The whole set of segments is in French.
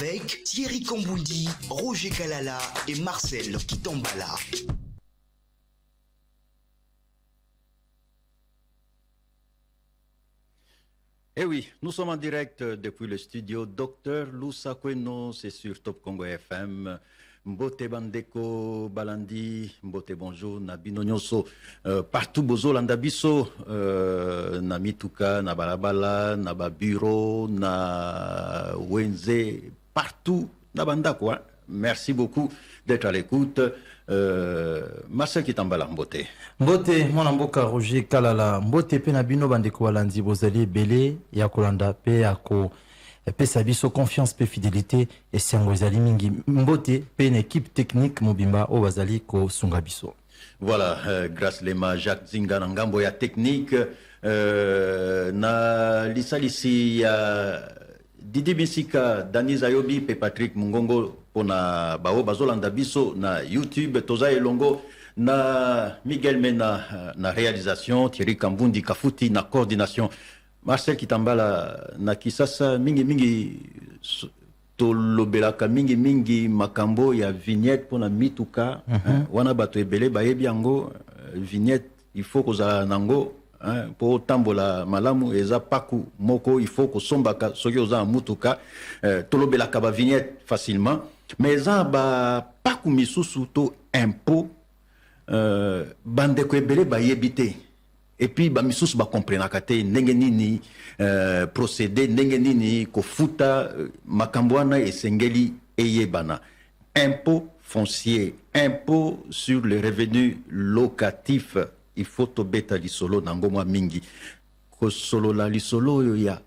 avec Thierry Kamboundi, Roger Kalala et Marcel Kitambala. Eh oui, nous sommes en direct depuis le studio Dr Loussa Kweno, c'est sur Top Congo FM. Mbote Bandeko Balandi, Mbote bonjour, Nabino Nyoso, partout Bozo Landabiso, na Mituka, na Balabala, na Baburo, na Wenze, partout, na Bandako. Merci beaucoup d'être à l'écoute. Marcel Kitambala, Mbote. Mbote, mon amboka Roger Kalala, Mbote pe na bino bandeko balandi bozali belé ya kolanda pe ya ko pesa biso confiance pe fidélité et sango ezali mingi Mbote pe une équipe technique mobimba o bazali ko sunga biso. Voilà, grâce lema Jacques Zinga na ngambo ya technique na lisalisi ya Didi Bisika, Dani Zayobi pe Patrick Mungongo pona bao bazolanda biso na YouTube Toza Elongo na Miguel Mena na réalisation, Thierry Kambundi Kafuti na coordination, Marcel Kitambala na Kisasa mingi tolobelaka mingi makambo ya vignette pona mituka wana bato ebele bayebi yango vignette il faut kozala nango po tambola malamu eza paku moko il faut kosombaka soki oza mutuka tolobelaka ba vignette facilement mais eza ba paku misusu to impôt bandeko ebele bayebi te et puis ba misusu ba comprenaka te ndenge nini procéder ndenge nini kofuta makambo wana esengeli eyebana. Impôt foncier, impôt sur les revenus locatifs, il faut tobeta lisolo nango mwa mingi ko solo la lisolo yo ya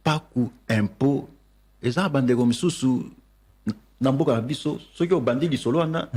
paku impôt eza bandeko misusu na mboka biso soki obandi lisolo wana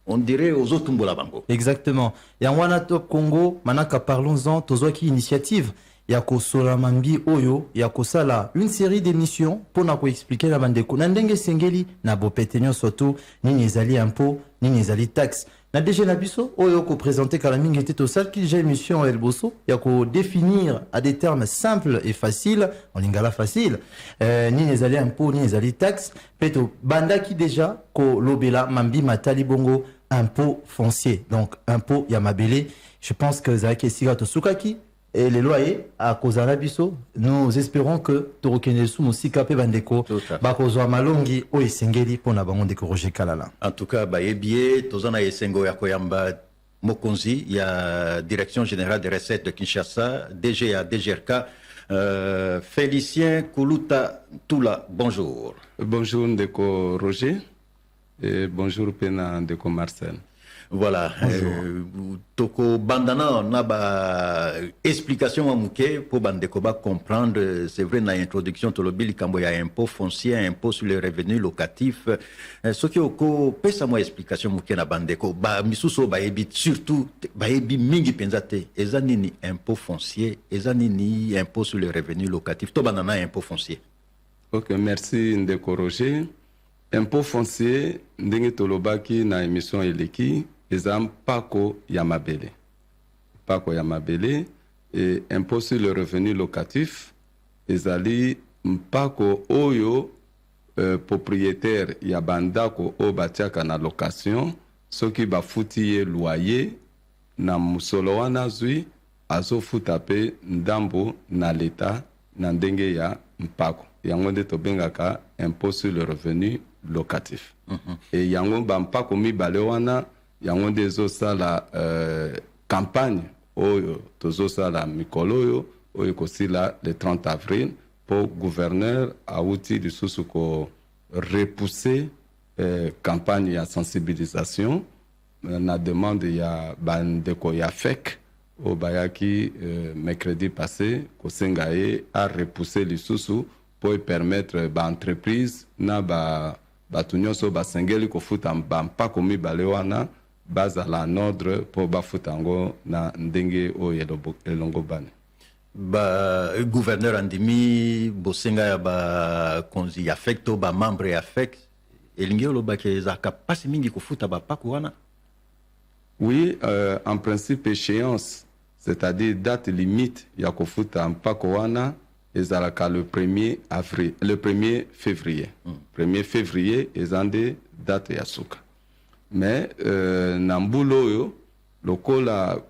on dirait aux autres Tumbola Bango. Exactement. Et en wana Top Congo, manaka parlons-en, tozoaki initiative. Yako Solamambi Oyo, Yako Sala, une série d'émissions pour nous expliquer la bande de Nandenge Sengeli, na bopetenyo soto, ni nezali impôt, ni nezali taxe. Na déjà nabiso, Oyo ko présenter Kalaming était au salle qui j'ai émission El Bosso, Yako définir à des termes simples et faciles, en lingala facile, ni nezali impôt, ni nezali taxe, peto banda qui déjà ko lobela mambi matali bongo impôt foncier. Donc impôt yamabele, je pense que Zaki Sigato Sukaki et les loyers à Kozana Biso, nous espérons que Torokenesu Musika pe bandeko bakozwa malongi o esengeli pona bango ndeko Roger Kalala. En tout cas bayebie tozana esengo ya koyamba Mokonzi ya Direction Générale des Recettes de Kinshasa, DG à DGRK, Félicien Koulouta Toula, bonjour. Bonjour ndeko Roger et bonjour pena ndeko Marcel. Voilà, toko bandana na ba explication à mouké pour bandeko ba comprendre, c'est vrai na introduction to lobili kambo ya impôt foncier, impôt sur les revenus locatifs. Ce qui oko pesa mo explication mouké na bandeko ba misuso ba ebi surtout ba ebi mingi penzate ezanini impôt foncier, ezanini impôt sur les revenus locatifs. To bandana impôt foncier. OK, merci ndeko Roger. Impôt foncier ndenge tolobaki na émission eleki ezam pako ya mabele. Pako ya mabele et impôt sur le revenu locatif ezali mpako oyo propriétaire ya bandako o batiaka na location soki bafuti ye loyer na musolo wana zwi azofuta pe ndambo na leta na ndenge ya mpako. Yango nde tobengaka impôt sur le revenu locatif. Et yango bampako mibale wana yango nde ezosala campagne oyo tozosala mikolo oyo oyo kosila le 30 avril pour gouverneur auti lisusu ko repousser campagne ya sensibilisation na demande ya bandeko ya FEC o bayaki mercredi passé kosenga ye a repousser lisusu pour permettre ba entreprise na batu nyonso basengeli kofuta bampako mibale wana bazala en ordre pour bafutango na ndenge oyo elongo bane. Ba gouverneur andimi bosenga ya ba konzi ya FEC ba membre ya FEC elingi olobaki ezaka pasi mingi kofuta bapako wana. Oui, en principe échéance, c'est-à-dire date limite ya kofuta mpako wana ezalaka le 1er février. 1er février ezande date ya suka. Mais na mbula oyo lokola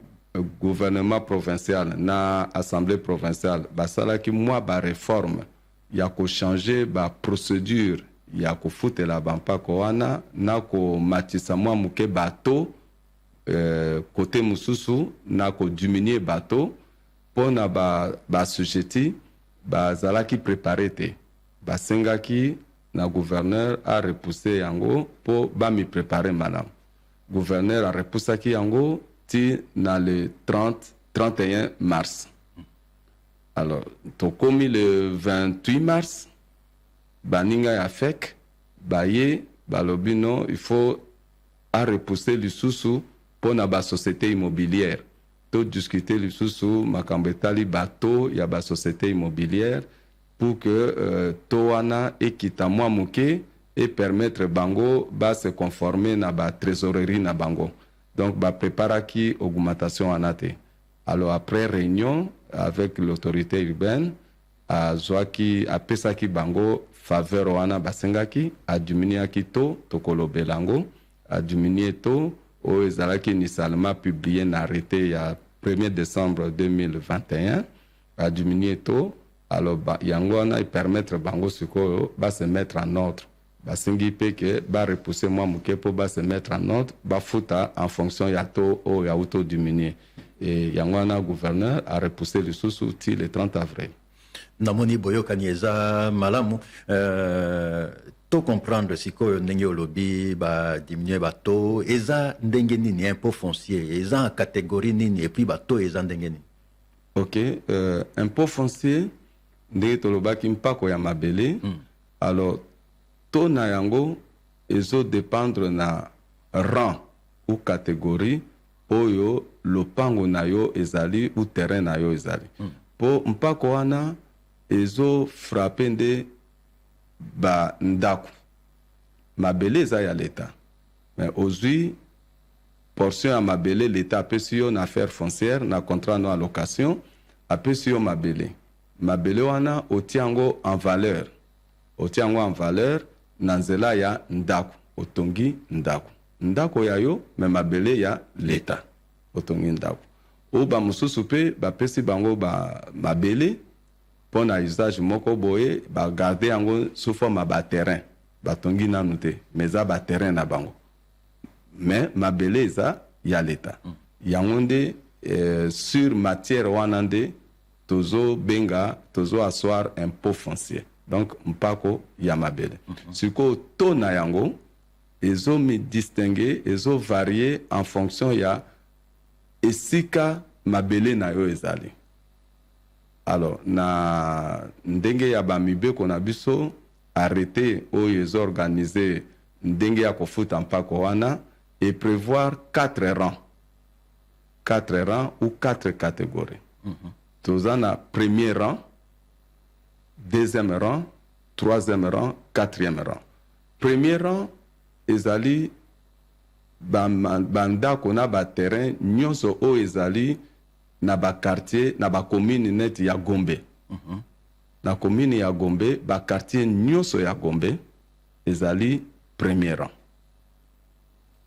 gouvernement provincial na assemblée provinciale basalaki mwa ba réforme ya ko changer ba procédure ya ko futela bampako wana na ko matisa mwa muke bato côté mususu na ko diminuer bato pona ba sujeti bazalaki préparé te basengaki na gouverneur a repoussé yango po bami préparer madame gouverneur a repoussaki yango ti na le 31 mars. Alors tokomi le 28 mars baninga ya fek baye balobino il faut a repousser lisusu pona ba société immobilière to discuter lisusu makambo etali bato ya ba société immobilière pour que toana ekita mwa muke et permettre bango ba se conformer na ba trésorerie na bango. Donc ba préparaki augmentation anate. Alors après réunion avec l'autorité urbaine a zoaki a pesaki bango faveur wana basengaki a diminuaki to tokolobelango a diminué to o ezalaki initialement publié na arrêté ya 1er décembre 2021 a diminué to. Alors yango wana permettre bango sikoyo ba se mettre en ordre basengi pe ke ba repousser moi muke po ba se mettre en ordre ba futa en fonction ya to o ya auto diminuer et yango wana gouverneur a repoussé le sous-outil le 30 avril. Namoni boyokani eza malamu to comprendre sikoyo ndenge olobi ba diminuer bato eza ndenge nini impôt foncier eza en catégorie nini et puis bato eza ndenge nini. OK, impôt foncier ndenge tolobaki mpako ya mabele. Alors to na yango ezo dépendre na rang ou catégorie oyo lopango na yo ezali ou terrain na yo ezali. Po mpako wana ezo frappé nde ba ndako mabele eza ya l'État. Mais ozui portion ya mabele l'État apesi yo na affaire foncière na contrat no allocation apesi yo mabele. Mabele wana otiango en valeur. Otiango en valeur na nzela ya ndako. Otongi ndako. Ndako ya yo me mabele ya l'État. Otongi ndako. O ba mususu pe ba pesi bango ba mabele pona usage moko boye ba garder yango sous forme ba terrain. Ba tongi nanu te. Meza ba terrain na bango. Mais mabele eza ya l'État. Yango nde sur matière wana nde tozo benga tozo asseoir impôt foncier. Donc mpako ya mabele. Siko to na yango ezo mi distinguer, ezo varier en fonction ya esika mabele na yo ezali. Alors na ndenge ya bamibe kona biso arrêter oyo ezo organiser ndenge ya kofuta mpako wana et prévoir 4 rangs. 4 rangs ou 4 catégories. Toza na premier rang, deuxième rang, troisième rang, quatrième rang. Premier rang, ezali banda kona ba terrain nyonso o ezali na ba quartier, na ba commune net ya Gombe. Na commune ya Gombe, ba quartier nyonso ya Gombe ezali premier rang.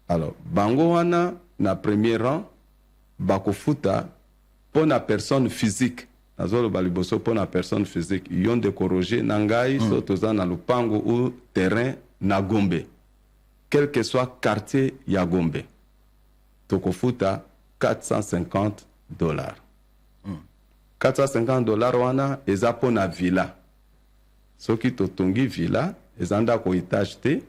Alors, bango wana na premier rang bakofuta pour la personne physique. Nazolo baliboso pour la personne physique. Yon de corroger nangai sotoza na lupango ou terrain na Gombe. Quel que soit quartier ya Gombe. Tokofuta $450. $450 wana eza pona villa. Soki totongi villa ezanda ko étage te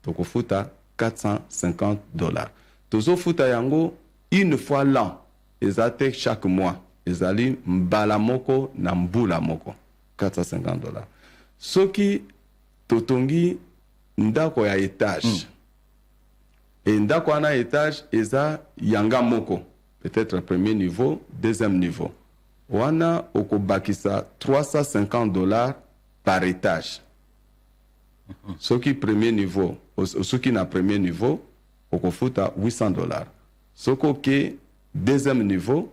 tokofuta $450. Tozo futa yango une fois l'an. Ezate chaque mois. Ezali mbala moko na mbula moko. $450. Soki totongi ndako ya étage. Et ndako ana étage eza yanga moko. Peut-être premier niveau, deuxième niveau. Wana okobakisa $350 par étage. Soki premier niveau, soki na premier niveau, okofuta $800. Soko ke deuxième niveau,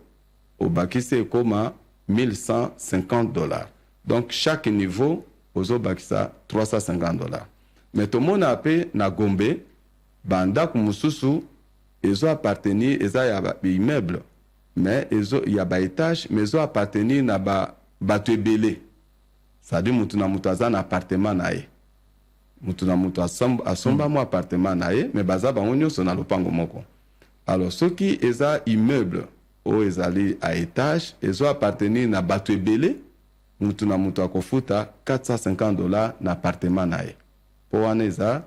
au bakise koma $1150. Donc chaque niveau ozobakisa 350 dollars. Mais tout le monde a payé na Gombe banda kumususu ezo appartenir eza ya ba immeuble mais ezo ya ba étage mais ezo appartenir na ba bato ebele. Ça dit mutu na mutu aza na appartement na ye. Mutu na mutu asomba mo appartement na ye mais baza bango nyonso na lopango moko. Alors soki eza immeuble o ezali à étage ezo appartenir na bato ebele mutu na mutu akofuta 450 dollars na appartement na ye. Po wana eza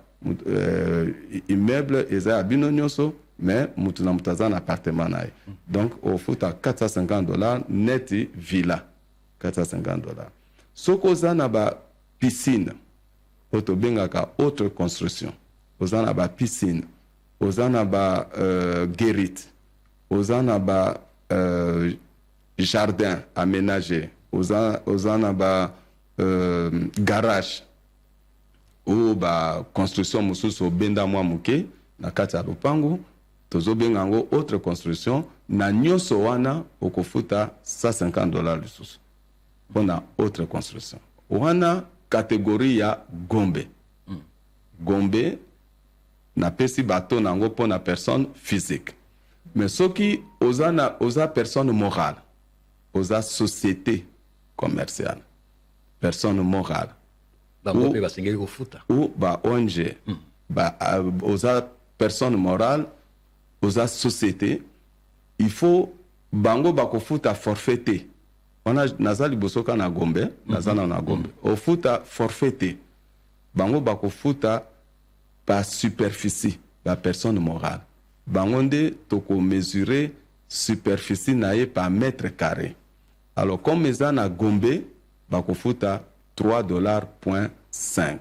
immeuble eza ya bino nyonso mais mutu na mutu aza na appartement na ye. Donc ofuta 450 dollars neti villa 450 dollars. Soko oza na ba piscine oto bengaka autre construction oza na ba piscine oza na ba guérite oza na ba jardin aménagé oza na ba garage ou ba construction mosusu obenda mwa muke na kati ya lopango tozobenga yango autre construction na nyonso wana okofuta 150 dollars lisusu mpona autre construction wana catégorie ya Gombe. Gombe napesi bato nango mpona personne physique. Mais soki oza personne morale oza société commerciale personne morale ou ba ONG oza personne morale oza société il faut bango bakofuta forfaité. On a nazali bosoka na Gombe nazana na Gombe ofuta forfaité bango bakofuta par superficie la personne morale bango nde toko mesurer superficie na ye par mètre carré. Alors comme eza na Gombe bakofuta 3 dollars point 5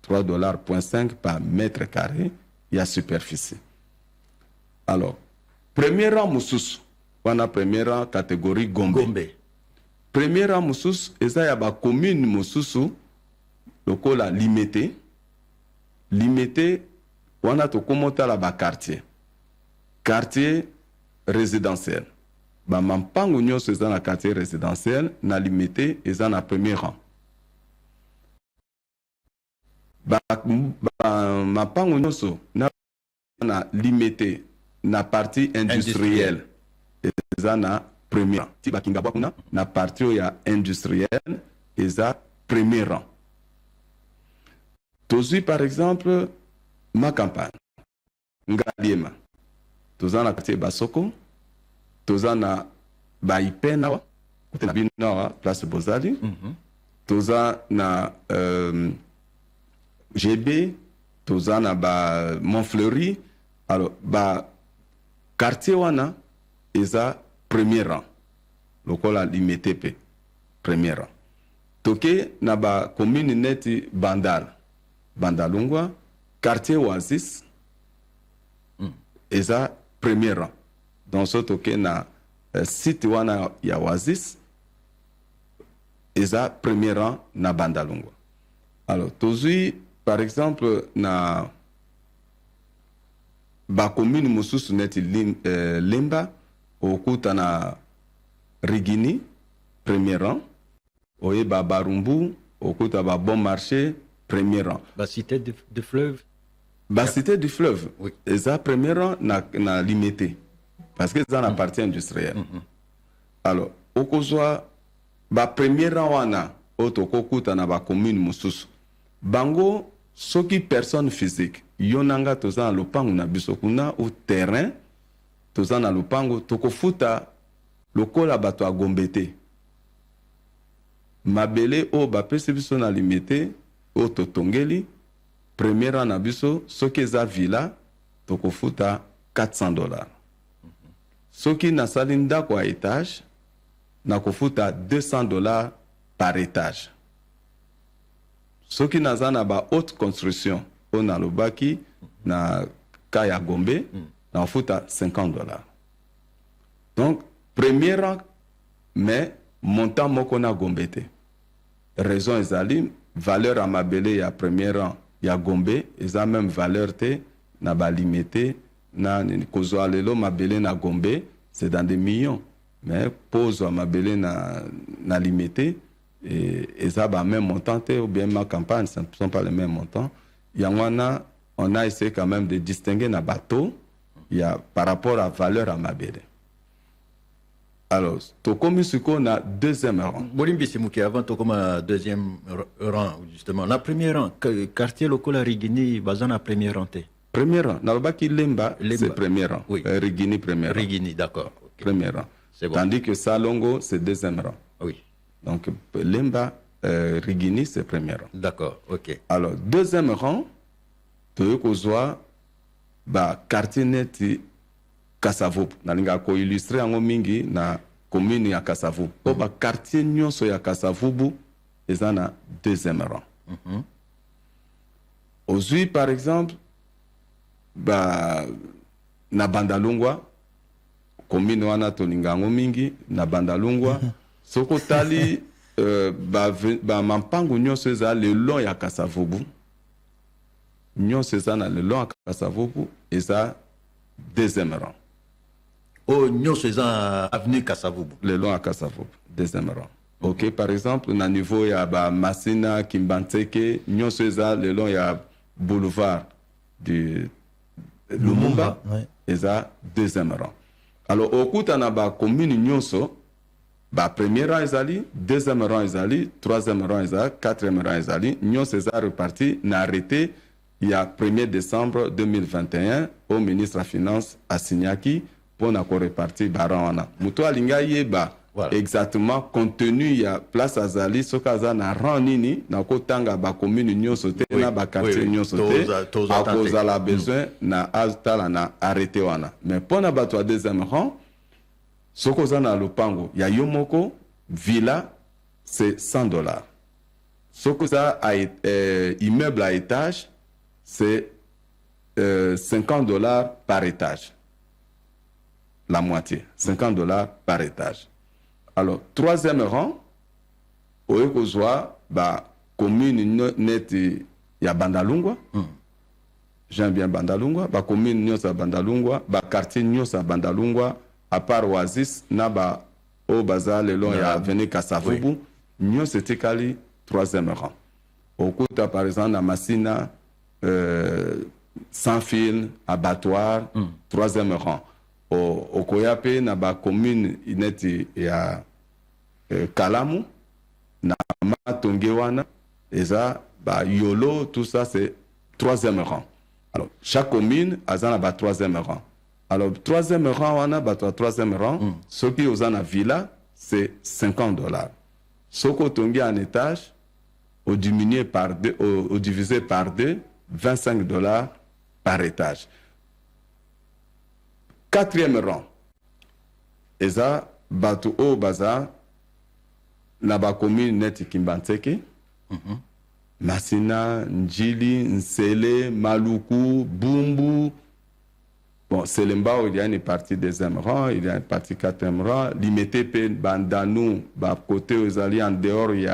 3 dollars point 5 par mètre carré ya superficie. Alors premier rang mususu wana premier rang catégorie Gombe. Premier rang mususu eza ya ba commune mususu lokola limité wana tokomota la ba quartier résidentiel ba mampango nyonso eza na quartier résidentiel na limité eza na premier rang. Ba mampango nyonso na limité na partie industrielle eza na premier rang. Ti bakinga bwakuna na partie ya industrielle eza premier rang. Tozui par exemple ma campagne Ngaliema toza na quartier Basoko toza na Baipena kote na bino place Bozali toza na GB toza na ba Montfleury. Alors ba quartier wana eza premier rang lokola limité pe premier rang. Toke na ba commune neti Bandalungwa quartier Oasis eza premier rang. Donc so toke na site wana ya Oasis eza premier rang na Bandalungwa. Alors tozui par exemple na ba commune mususu neti Lemba okuta na Rigini premier rang. Oye ba Barumbu okuta ba Bon Marché premier rang. La cité de fleuve. La cité du fleuve. Oui. Eza premier rang na limité. Parce que ça na partie industrielle. Alors, okozwa ba premier rang wana otokokuta na ba commune mususu. Bango soki personne physique yonanga toza na lopango na biso kuna au terrain toza na lopango tokofuta lokola bato a Gombe te. Mabele o bapesi biso na limité o totongeli premier rang na biso soki eza villa tokofuta 400 dollars. Soki nasali ndako a étage nakofuta 200 dollars par étage. Soki naza na ba haute construction o na lobaki na kaya Gombe nakofuta 50 dollars. Donc premier rang mais montant moko na Gombe te. Raison ezali valeur à mabele ya premier rang ya Gombe eza même valeur te na ba limité na kozwa lelo mabele na Gombe c'est dans des millions. mais pose à mabele na limité et ça va même montant ou bien ma campagne, ce ne sont pas les mêmes montants. Yangwana, on a essayé quand même de distinguer na bateau par rapport à valeur à mabele. Alors, Tokomi Suko na deuxième rang. Bolimbi Simouki, avant Tokomi deuxième rang, justement. La première rang, quartier local à Rigini, bazan à premier rang. Premier rang. Nabaki Lemba, c'est premier rang. Oui. Rigini, premier rang. Rigini, d'accord. Okay. Premier rang. Bon. Tandis que Salongo, c'est deuxième rang. Oui. Donc, Lemba, Rigini, c'est premier rang. D'accord, ok. Alors, deuxième rang, Toyokozwa, quartier net Kasavubu. Nalinga ko illustré en mingi na commune ya Kasavubu. Oba quartier nyonso ya Kasavubu, ezana deuxième rang. Aujourd'hui, par exemple, na Bandalungwa, commune wana tolinga mingi na Bandalungwa, soko tali mampangu nyonso eza le long ya Kasavubu. Nyonso eza na le long ya Kasavubu, eza deuxième rang. Oh, nyonso eza avenue Kasavubu. Le long à Kasavubu, deuxième rang. Ok, par exemple, na niveau ya Masina, Kimbantseke, nyonso eza le long ya boulevard du Lumumba, eza deuxième rang. Alors, au coup, na commune nyonso, premier rang ezali, deuxième rang ezali, troisième rang ezali, quatrième rang ezali, nyonso eza reparti na arrêté il y a 1er décembre 2021 au ministre de la Finance Asinyaki pour na ko répartir baran. Muto alinga yeba exactement contenu ya place azali sokaza na rang nini na ko tanga ba commune nyonso te na ba quartier nyonso te a cause la besoin na aztala na arrêté wana. Mais pour na bato deuxième rang sokoza na lupango ya yomoko villa c'est $100. Sokoza immeuble à étage c'est $50 par étage. La moitié, $50 par étage. Alors, troisième rang, au Ekozwa, commune net ya Bandalungwa. J'aime bien Bandalungwa. Commune nyosa Bandalungwa. Quartier nyosa Bandalungwa. À part Oasis, naba au bazar le long ya avenue Kasavubu. Nyosa tekali, troisième rang. Au Kouta, par exemple, na Masina, sans fil, abattoir, troisième rang. Au Koyape, na ba commune ineti ya Kalamu, na Matongewana, et ça, Yolo, tout ça, c'est troisième rang. Alors, chaque commune a un troisième rang. Alors, troisième rang, on a troisième rang. Ce qui est en villa, c'est $50. Ce qui est en étage, au divisé par deux, $25 par étage. Quatrième rang. Et ça, Batu au Baza, Naba commune net Kimbantseke, Masina, Njili, Nsele, Maluku, Bumbu. Bon, Selembao, il y a une partie deuxième rang, il y a une partie quatrième rang. Limetepe, Bandanou, côté aux alliés en dehors, il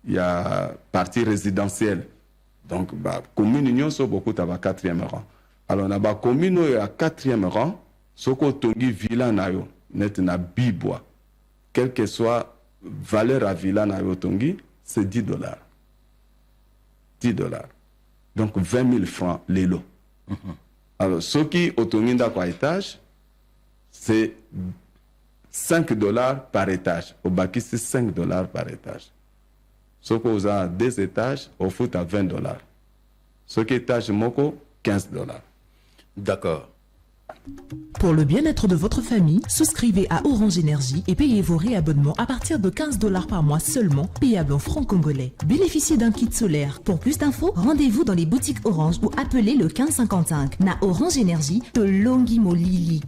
y a partie résidentielle. Donc, commune union, c'est beaucoup à quatrième rang. Alors, on a commune à quatrième rang, soko tongi villa na yo, net na bibwa. Quelle que soit valeur à villa na yo tongi, c'est $10. $10. Donc, 20 000 francs les lots. Alors, ce qui au tongi d'akwa étage, c'est $5 par étage. Au baki, c'est $5 par étage. Ce qui vous a 2 étages, au foot à $20. Ce qui est étage moko, $15. D'accord. Pour le bien-être de votre famille, souscrivez à Orange Énergie et payez vos réabonnements à partir de $15 par mois seulement, payable en francs congolais. Bénéficiez d'un kit solaire. Pour plus d'infos, rendez-vous dans les boutiques Orange ou appelez le 1555. Na Orange Énergie, de Longi Molili.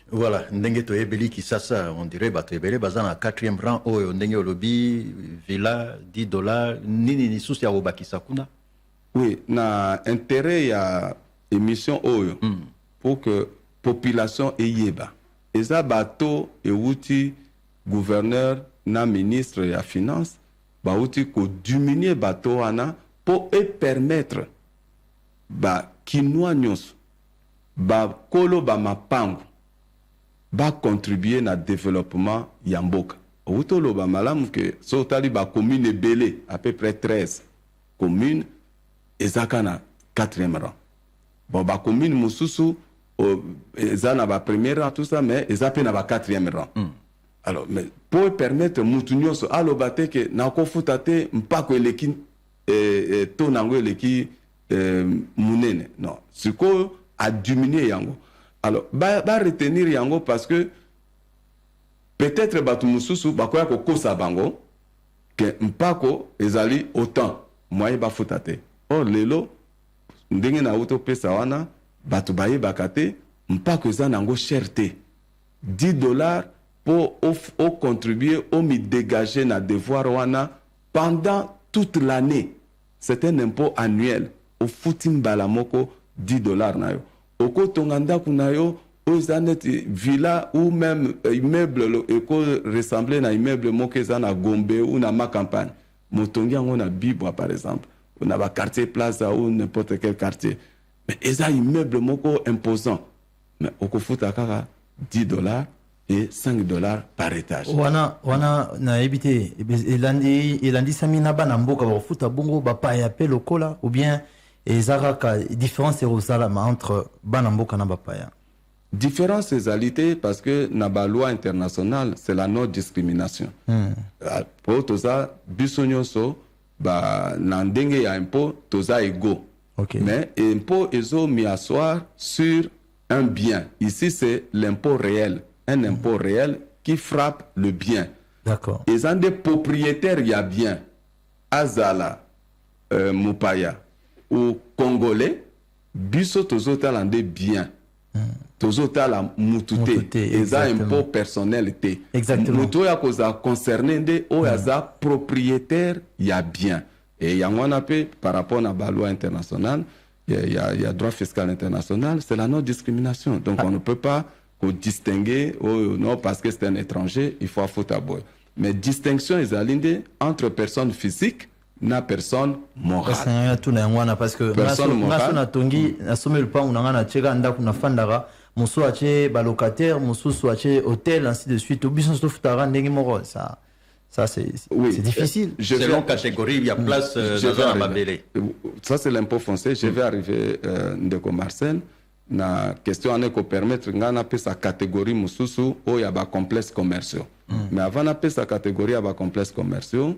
Voilà, ndenge to ebeli kisasa, on dirait bato ebele bazan à quatrième rang oyo ndenge olobi villa $10 nini ni susi ya obakisa kuna. Oui, na intérêt ya émission oyo pour que population eyeba. Eza bato ewuti gouverneur na ministre ya finance bauti ko diminuer bato wana pour permettre ba kinwa nyonso ba kolo ba mapango va contribuer na développement ya mboka. Outoloba malamu que so tali ba commune belé à peu près 13 communes ezaka na 4e rang. Bon ba commune mususu ezana ba premier rang tout ça mais ezape na ba 4e rang. Alors mais pour permettre mutunyoso alobate que na ko futate mpako eleki to nango eleki munene. Non, ce ko a diminué yango. Alors ba retenir yango parce que peut-être batu mususu bakoya ko kosa bango que mpako ezali autant moyen ba futate. Or lelo ndenge na auto pesa wana batu baye bakate mpako ezana ngo cherté $10 pour contribuer au mi dégager na devoir wana pendant toute l'année. C'est un impôt annuel au footing balamoko $10 na yo. Oko tonganda kunayo ozanet villa ou même immeuble eko ressembler na immeuble moko ezana Gombe ou na ma campagne. Motongi yango na Bibwa par exemple, ou na ba quartier Plaza ou n'importe quel quartier. Mais eza immeuble moko imposant. Mais oko futa kaka $10 et $5 par étage. Wana na ebité elandi samina bana mboka ba futa bongo ba pa ya pe lokola ou bien ezaraka différence erosalama entre bana mboka na ba pa ya. Différence ezalité parce que na ba loi internationale c'est la non discrimination. Pour toza bisonyoso ba na ndenge ya impôt toza égaux. Okay. Mais impôt ezo mis asseoir sur un bien. Ici c'est l'impôt réel. Un impôt réel qui frappe le bien. D'accord. Ils ont des propriétaires, il y a bien. Azala, Mupaya, ou Congolais, biso tozotal en des biens. Tozotal en mutute. Ils ont impôt personnalité. Exactement. Muto ya koza concerné de oyaza propriétaire, il y a bien. Et il y a un appel par rapport à la loi internationale, il y a droit fiscal international, c'est la non-discrimination. Donc on ne peut pas distinguer, non, parce que c'est un étranger, il faut foutre à boire. Mais distinction est alliée entre personnes physiques na personne morale. Parce que personne morale. Na tongi na somme le pas on a na tchega nda kuna fandara muso ache ba locataire muso ache hôtel ainsi de suite au business de futara ndenge moro ça c'est oui, c'est difficile. Selon catégorie, il y a place dans la Mabélé. Ça c'est l'impôt foncier. Je vais arriver Ndeko Marcel. Na question ane ko permettre ngana pe sa catégorie mususu o ya ba complexe commerciaux. Mais avant na pe sa catégorie ya ba complexe commerciaux,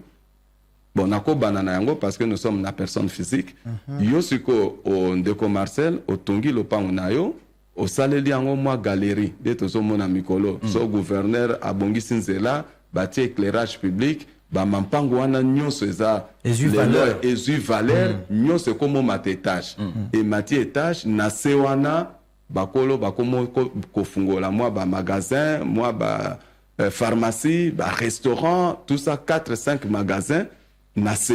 bon nako banana yango parce que nous sommes na personne physique. Yo siko o Ndeko Marcel o tongi lopango na yo o saleli yango mwa galerie de tozo mona mikolo. So gouverneur abongi sinzela bâti éclairage public ba mampango wana nyonso eza ezu valeur nyonso komo mate étage et mate étage na se wana bakolo bakomo kofungola moi ba magasin moi ba pharmacie ba restaurant tout ça 4-5 magasins na se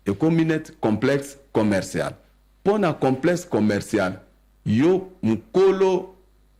et communette complexe commercial pour un complexe commercial yo mukolo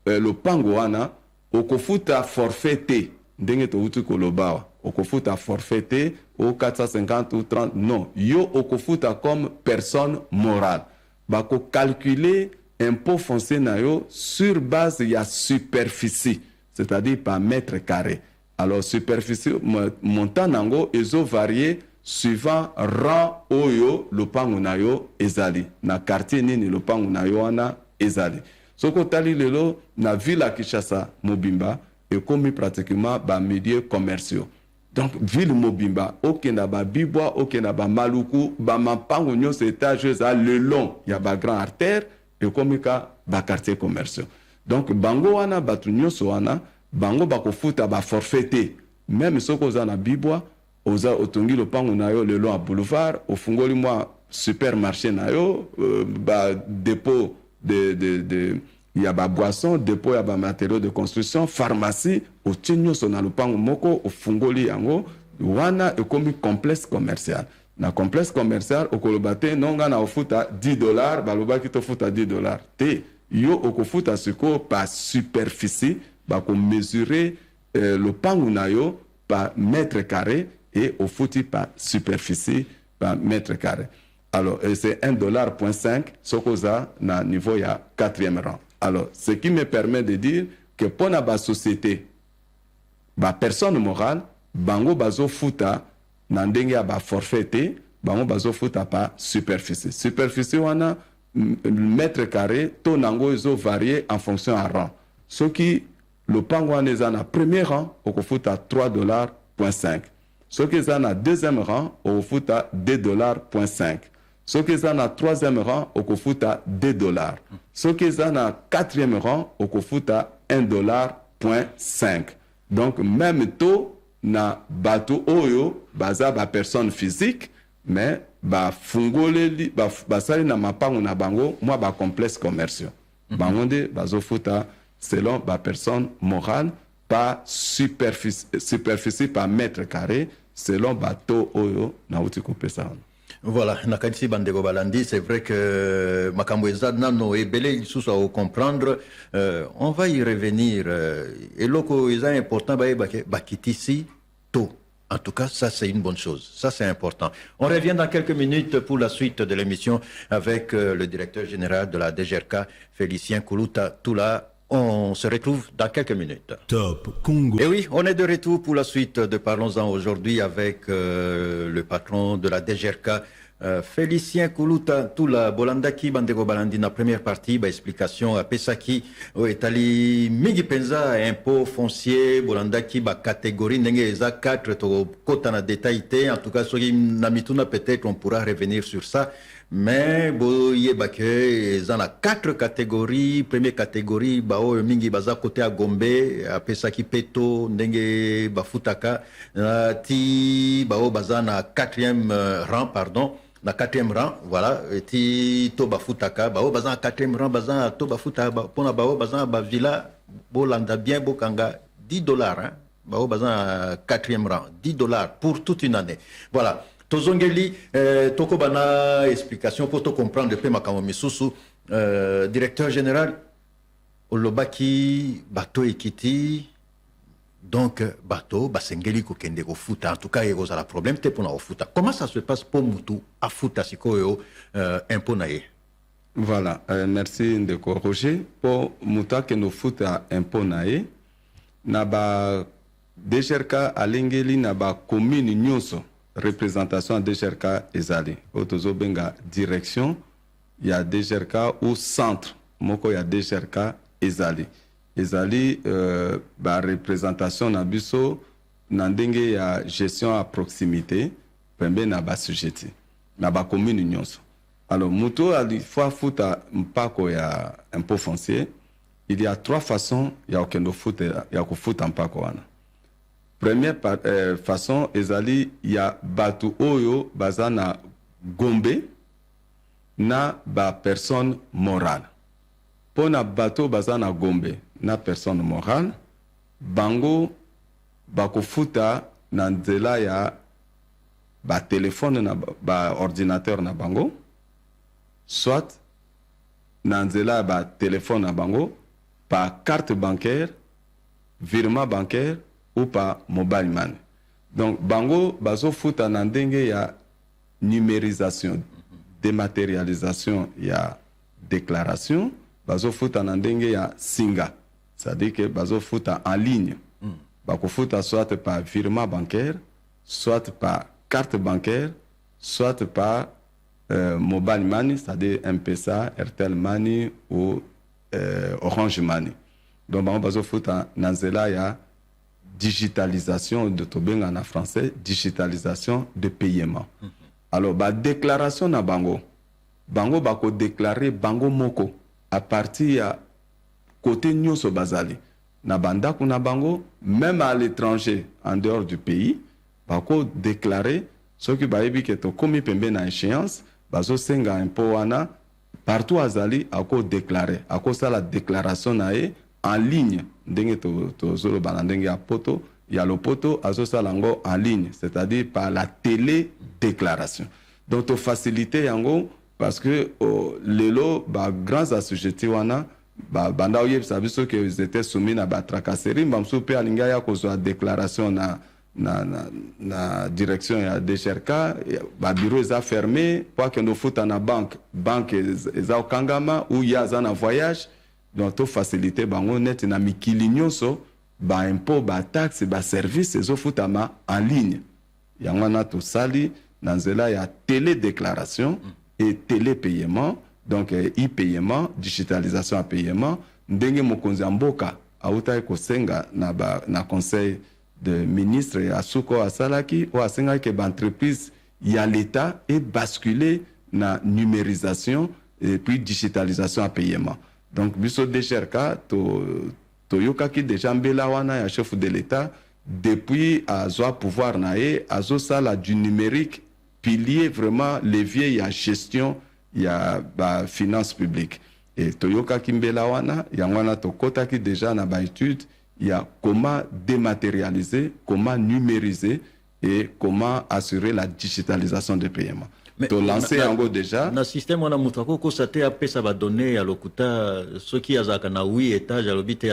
lopango wana okofuta forfait ndenge to utu kolobawa okofuta forfaité au 450 ou 30 non yo okofuta comme personne morale bako calculer impôt foncier na yo sur base ya superficie c'est-à-dire par mètre carré. Alors superficie montant nango ezo varier suivant rang oyo lopango na yo ezali na quartier nini lopango na yo wana ezali soko tali lelo na ville à Kinshasa Mobimba et comme pratiquement ba milieux commerciaux. Donc ville Mobimba okenda ba Bibwa okenda ba Maluku ba mampango nyonso étage za le long ya ba grand artère et comme ka ba quartier commerciaux. Donc bango wana batu nyonso wana bango bakofuta ba forfaité même soko za na Bibwa oza otongi lopango na yo le long à boulevard ofungoli moi supermarché na yo ba dépôt de il y a ba boisson, dépôt, il y a ba matériaux de construction, pharmacie, au tinyo sona lupango moko, au fungoli yango, wana e komi complexe commercial. Na complexe commercial, au kolobate, nonga na ofuta $10, baloba ki to futa $10. Te, yo okofuta suko par superficie, ba ko mesurer le pango na yo par mètre carré et ofuti par superficie par mètre carré. Alors, c'est $1.5, sokoza na niveau ya 4e rang. Alors, ce qui me permet de dire que pour na ba société ba personne morale bango bazo futa na ndenge ya ba forfait te bango bazo futa pa superficie wana mètre carré to nango ezo varier en fonction à rang soki lopango wana eza na premier rang okofuta $3.5 soki eza na deuxième rang okofuta $2.5 soki eza na troisième rang okofuta $2 soki eza na quatrième rang okofuta $1.5 donc même taux na bato oyo baza ba personne physique mais bafungoleli basali na mapango na bango mwa ba complexe commerciaux bango nde bazofuta selon ba personne morale pas superficie par mètre carré selon bateau oyo na uti kopesa. Voilà, nakadisi bandego balandi, c'est vrai que makambo eza nano ebele lisusu au comprendre, on va y revenir. Et loko eza important bakitisi tôt. En tout cas, ça c'est une bonne chose. Ça c'est important. On revient dans quelques minutes pour la suite de l'émission avec le directeur général de la DGRK, Félicien Koulouta Toula. On se retrouve dans quelques minutes. Top Congo. Et oui, on est de retour pour la suite de Parlons-en aujourd'hui avec le patron de la DGRK, Félicien Koulouta Toula Bolandaki Bandego Balandi na première partie, explication à Pesaki, Etali Mingi Penza, impôt foncier, Bolandaki, catégorie, Nengeza 4, Kota na détaillé, en tout cas, Namituna peut-être on pourra revenir sur ça. Mais boye bake ils ont 4 catégories. Première catégorie bao mingi baza côté à Gombe apesa ki peto ndenge bafutaka ti bao baza na 4e rang pardon na 4e rang voilà ti to bafutaka bao baza na 4e rang baza to bafuta pona bao baza ba villa bolanda bien bokanga $10 hein bao baza na 4e rang $10 pour toute une année voilà. Tozongeli, toko bana explication pour te comprendre pe makambo misusu directeur général olobaki bato ekiti donc bato basengeli ko kende ko futa en tout cas yego za la problème te pona futa comment ça se passe pour mutu a futa sikoyo impôt nae voilà merci ndeko Roger pour muta que no futa impôt nae na ba DGRK alengeli na ba commune nyonso représentation de DGRK ezali otozo benga direction ya DGRK ou centre moko ya DGRK ezali ba représentation na biso na ndenge ya gestion à proximité pembe na ba sujeti na ba commune nyonso alors muto ali fois futa mpako ya impôt foncier il y a 3 façons ya okendo futa ya ko futa mpako wana. Première façon, ezali ya batu oyo bazana Gombe na ba personne morale. Pona bato bazana Gombe na personne morale, bango bakofuta na nzela ya ba téléphone na ba ordinateur na bango, soit na nzela ba téléphone na bango, pa carte bancaire, virement bancaire, ou par mobile money. Donc bango bazo futa na ndenge ya numérisation, dématérialisation ya déclaration, bazo futa na ndenge ya singa. C'est-à-dire que bazo futa en ligne. Bako futa soit par virement bancaire, soit par carte bancaire, soit par mobile money, c'est-à-dire M-Pesa, Airtel Money ou Orange Money. Donc bango bazo futa na nzela ya digitalisation de Tobenga en français, digitalisation de paiement. Alors, ba déclaration na bango bako déclarer bango moko à partir à côté nyonso bazali na bandako na bango même à l'étranger en dehors du pays bako déclarer ce qui bayebi ke to komi pembe na échéance bazo senga impôt wana partout azali ako déclarer ako sala déclaration na e en ligne ndenge to zolo bana ndenge ya poto ya lopoto azosala ngo en ligne c'est-à-dire par la télé déclaration donc to faciliter yango parce que lelo ba grands assujettis wana ba banda oyeb sabiso que ils étaient soumis na ba tracasserie mbamso pe alinga ya ko zo déclaration na direction ya DGRK ba bureau eza fermé pour que no futa na banque eza okangama ou ya za na voyage donc to faciliter bango net na mikili nyonso ba impôt ba taxe ba service ezofutama en ligne yango wana tosali na nzela ya télédéclaration et télépaiement donc e-paiement digitalisation ya paiement ndenge mokonzi ya mboka autai kosenga na conseil de ministre ya suko asalaki o asenga ke ba entreprise ya l'état et basculer na numérisation et puis digitalisation à paiement. Donc biso DGRK to yokaki déjà mbela wana ya chef de l'état depuis azwa pouvoir nae azo sala du numérique pilier vraiment levier ya gestion ya ba finance publique et to yokaki mbela wana yangwana to kotaki déjà na ba étude ya comment dématérialiser, comment numériser et comment assurer la digitalisation des paiements. To lancer en gros déjà na système wana mutu akokosate apesa badonné ya lokuta soki azalaka na 8 étages alobi te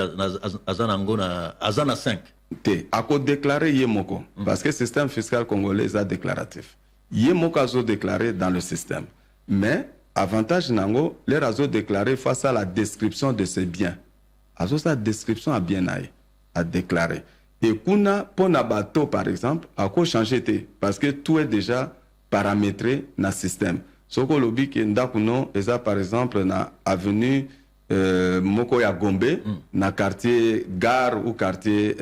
azana ngo na azana 5 te ako déclarer yemoko parce que le système fiscal congolais est déclaratif yemoko azo déclarer dans le système mais avantage nango les azo déclarer face à la description de ses biens azo sa description a bien à déclarer et kuna pona bateau par exemple ako changer te parce que tout est déjà paramétré dans le système. Soko lobi ki ndakuno eza par exemple na avenue moko ya Gombe na quartier Gare ou quartier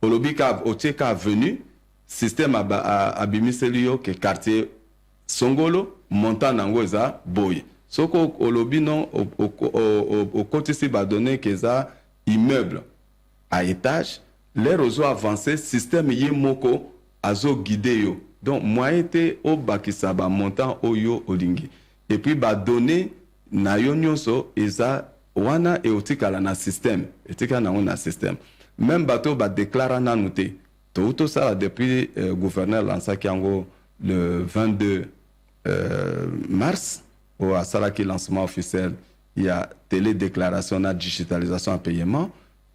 olobi ka oteka avenue système abimiseli yo ke quartier Songolo montant nango eza boy. Soko olobi non au côté si ba donné que eza immeuble à étage les réseaux avancés système yi moko azo guider yo. Donc, moi, été au bakisaba montant oyo olingi. Et puis, ba donner na yonyoso eza wana e otikala na système. Etika na on système. Même bateau ba déclara na noté. Tout ça depuis gouverneur lança kiango le 22 mars au salaki lancement officiel il y a télédéclaration na digitalisation en paiement.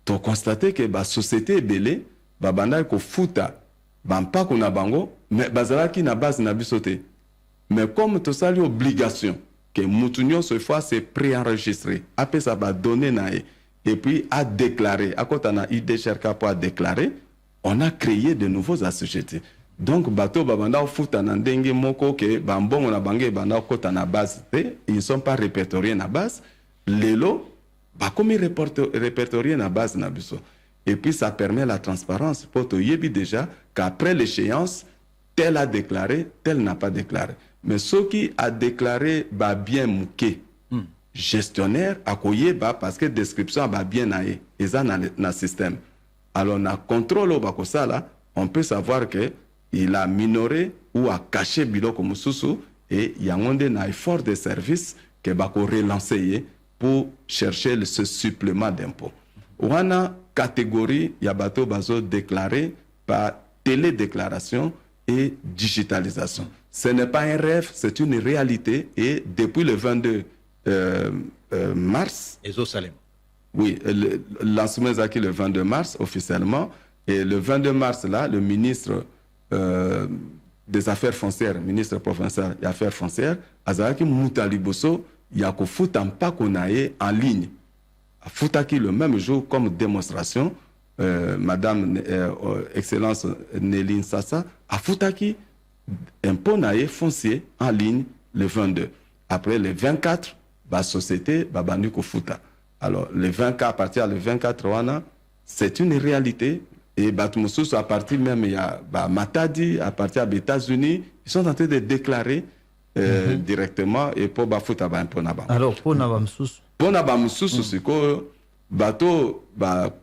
To constater que ba société belé ba banda ko futa ba ko na bango mais bazalaki na base na bisoté mais comme tout ça li obligation que mutunyo ce fois c'est préenregistré après ça va donner nae et puis à déclarer à côté na IDCRK pour déclarer on a créé de nouveaux assujettis donc bateau babanda futa na ndenge moko que bambongo na bange banda kota na base ils ne sont pas répertoriés na base lelo ba comme répertoriés na base na biso et puis ça permet la transparence pour te yebi déjà qu'après l'échéance tel a déclaré, tel n'a pas déclaré. Mais ce qui a déclaré va bien mouké. Gestionnaire a koye parce que description va bien naé. Et ça dans le système. Alors na contrôle au bakosala, on peut savoir que il a minoré ou a caché biloko mususu et il y a un effort de service que bako relancer pour chercher ce supplément d'impôt. Wana catégorie ya bateau bazo déclaré par télédéclaration et digitalisation. Ce n'est pas un rêve, c'est une réalité et depuis le 22 mars... Ezosalem. Oui, le lancement est le 22 mars officiellement et le 22 mars là, le ministre des Affaires foncières, ministre provincial des Affaires foncières, Azaraki Moutaliboso, Yako Foutampa Konaye en ligne. Foutaki le même jour comme démonstration. Madame Excellence Néline Sassa a foutaki impôt naé foncier en ligne le 22. Après le 24, la société va bandu ko fouta. Alors le 24 à partir du 24 wana, c'est une réalité et Batmousous à partir même il y a Matadi à partir des États-Unis, ils sont en train de déclarer directement et pour bafouta ba impôt na ba. Alors pour Nabamsous. Pour Nabamsous c'est que bateau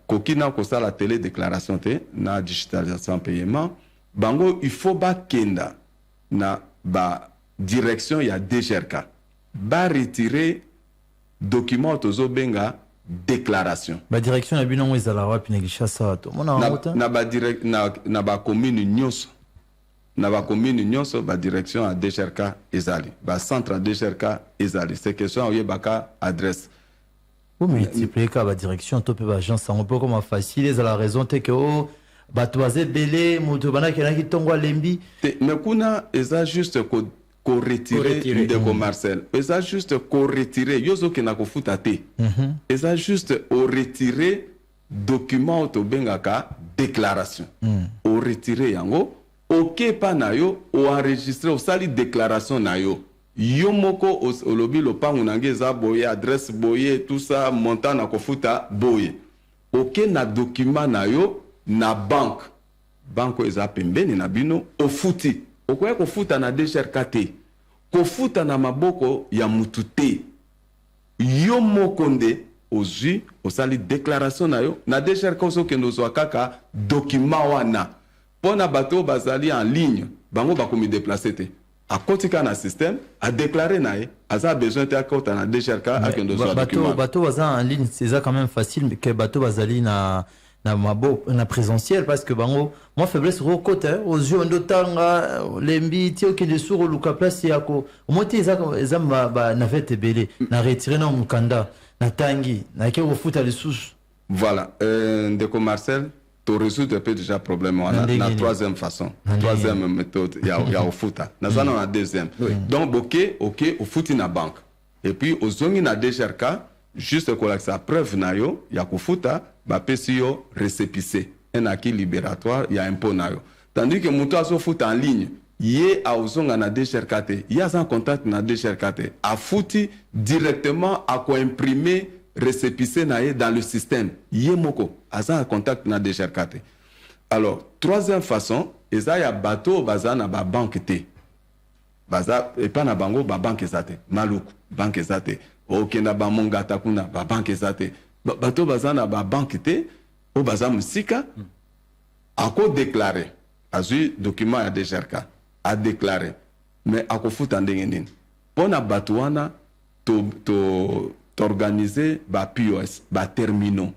kokina kosa la télé déclaration te na digitalisation paiement bango il faut ba kenda na ba direction ya DGRK ba retirer document tozo benga déclaration ba direction ya binongo ezala wapi na Kinshasa to mona na, na ba direct na ba commune nyonso na ba commune nyonso ba direction à DGRK ezali ba centre à DGRK ezali c'est question oyebaka adresse. Vous multipliez la direction, tu peux agence, on peut comme facile, c'est la raison que oh, batoise belé, moutobana qui n'a qui tombe à lembi. Mais kuna eza juste ko-retirer ndeko Marcel. Eza juste ko-retirer yozo ke na kofuta te. Eza juste o-retirer document auto bengaka déclaration. O-retirer yango, ok pa na yo, o-enregistrer o sali déclaration na yo. Yo moko olobi lopangu nange eza boye, adresse boye, tout ça, montant na kofuta boye. Ok na document na yo, na banque. Banque eza pembeni na bino, ofuti. Okoya kofuta na DGRK te. Kofuta na maboko ya mutu te. Yo moko nde ozwi osali déclaration na yo na DGRK osoke nozwa kaka document wana. Pona bato bazali en ligne, bango bakomi déplacer te. A kotika na système, a déclaré na ye, aza besoin te akota na DGRK akendo zwa document. Bato baza en ligne, c'est ça quand même facile que bato bazali na na présentiel parce que bango moi faiblesse au côté aux yeux ndotanga lembi tio ki de sur luka place yako moti za ba navette belé na retirer na mukanda na tangi na ke ofuta les sous. Voilà, ndeko Marcel to résoudre peut déjà problème on a la troisième façon, troisième méthode ya ofuta na ça na deuxième. Donc OK ofuti na banque et puis ozongi na DGRK juste ko sa preuve na yo ya kofuta ba pesi yo récépissé un acquis libératoire ya impôt na yo, tandis que muto aso futa en ligne ye a ozonga na DGRK te ya sans contact na DGRK te a futi directement a ko imprimer récépissé na ye dans le système ye moko a sans contact na DGRK te. Alors troisième façon eza ya bato baza na ba banque te baza et pas na bango ba banque ezate maluku banque ezate okenda ba mongata kuna ba banque ezate bato baza na ba banque te o baza musika ako déclarer azui document ya DGRK a déclarer mais ako futa ndenge nini pona bato wana to organiser ba POS ba terminaux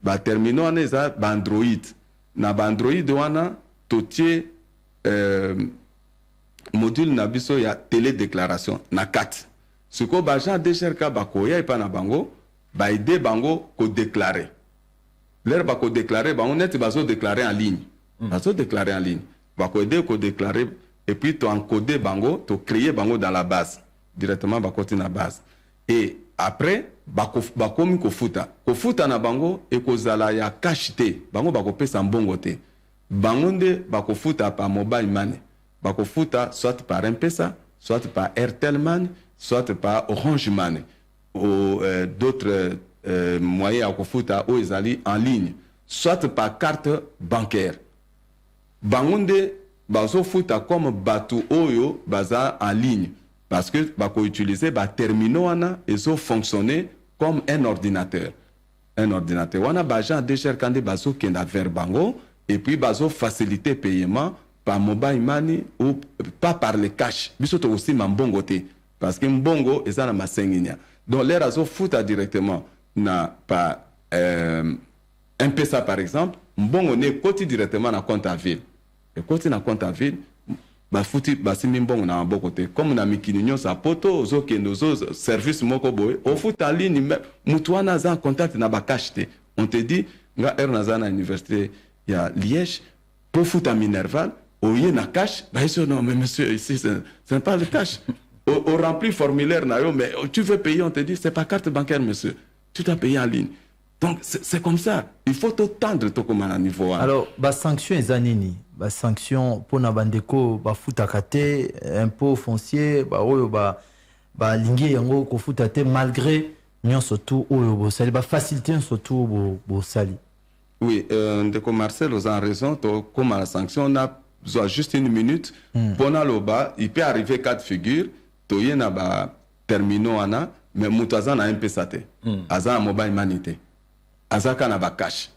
wana eza ba Android na ba Android wana to tie module na biso ya télédéclaration na 4 siko ba agent DGRK bakoya epa na bango ba aider bango ko déclarer l'air ba ko déclarer bango net bazo déclarer en ligne ba ko aider ko déclarer et puis to encoder bango to créer bango dans la base directement ba côté na base et après ba komi ko futa na bango e ko zala ya cash te bango ba ko pesa mbongo te bango nde ba ko futa pa mobile money ba ko futa soit par M-Pesa soit par Airtel Money soit par Orange Money ou d'autres moyens à kofuta ou ezali en ligne soit par carte bancaire bangonde bazo futa comme batu oyo baza en ligne parce que bako utiliser ba terminaux wana ezo fonctionner comme un ordinateur wana baja DGRK kande bazo kenda vers bango et puis bazo faciliter paiement par mobile money ou pas par le cash biso to aussi mbongo te parce que mbongo eza na masenginya donc les azo futa directement na pa M-Pesa par exemple mbongo ne koti directement na compte à ville et koti na compte à ville ba futi ba simi mbongo na mboko te comme na mikininyo sa poto zo kendo zo service moko boy o futa ligne mutu wana za contact na ba cash te on te dit nga ernaza na université ya Liège pour futa Minerval oye na cash ba iso non mais monsieur ici ce n'est pas le cash on remplit formulaire na yo mais tu veux payer on te dit c'est pas carte bancaire monsieur tu dois payer en ligne donc c'est comme ça il faut t'entendre to comme à niveau alors ba sanction ezanini ba sanction pour na bandeko ba futa kate impôt foncier ba oyo ba lingi yango ko futa te malgré nyonso tout oyo bo sali ba faciliter surtout bo sali. Oui, ndeko Marcel vous en raison to comme la sanction on a juste une minute pour loba il peut arriver 4 figures to yena ba terminaux ana mais mutaza na M-Pesa te aza mobile money te aza kana ba cash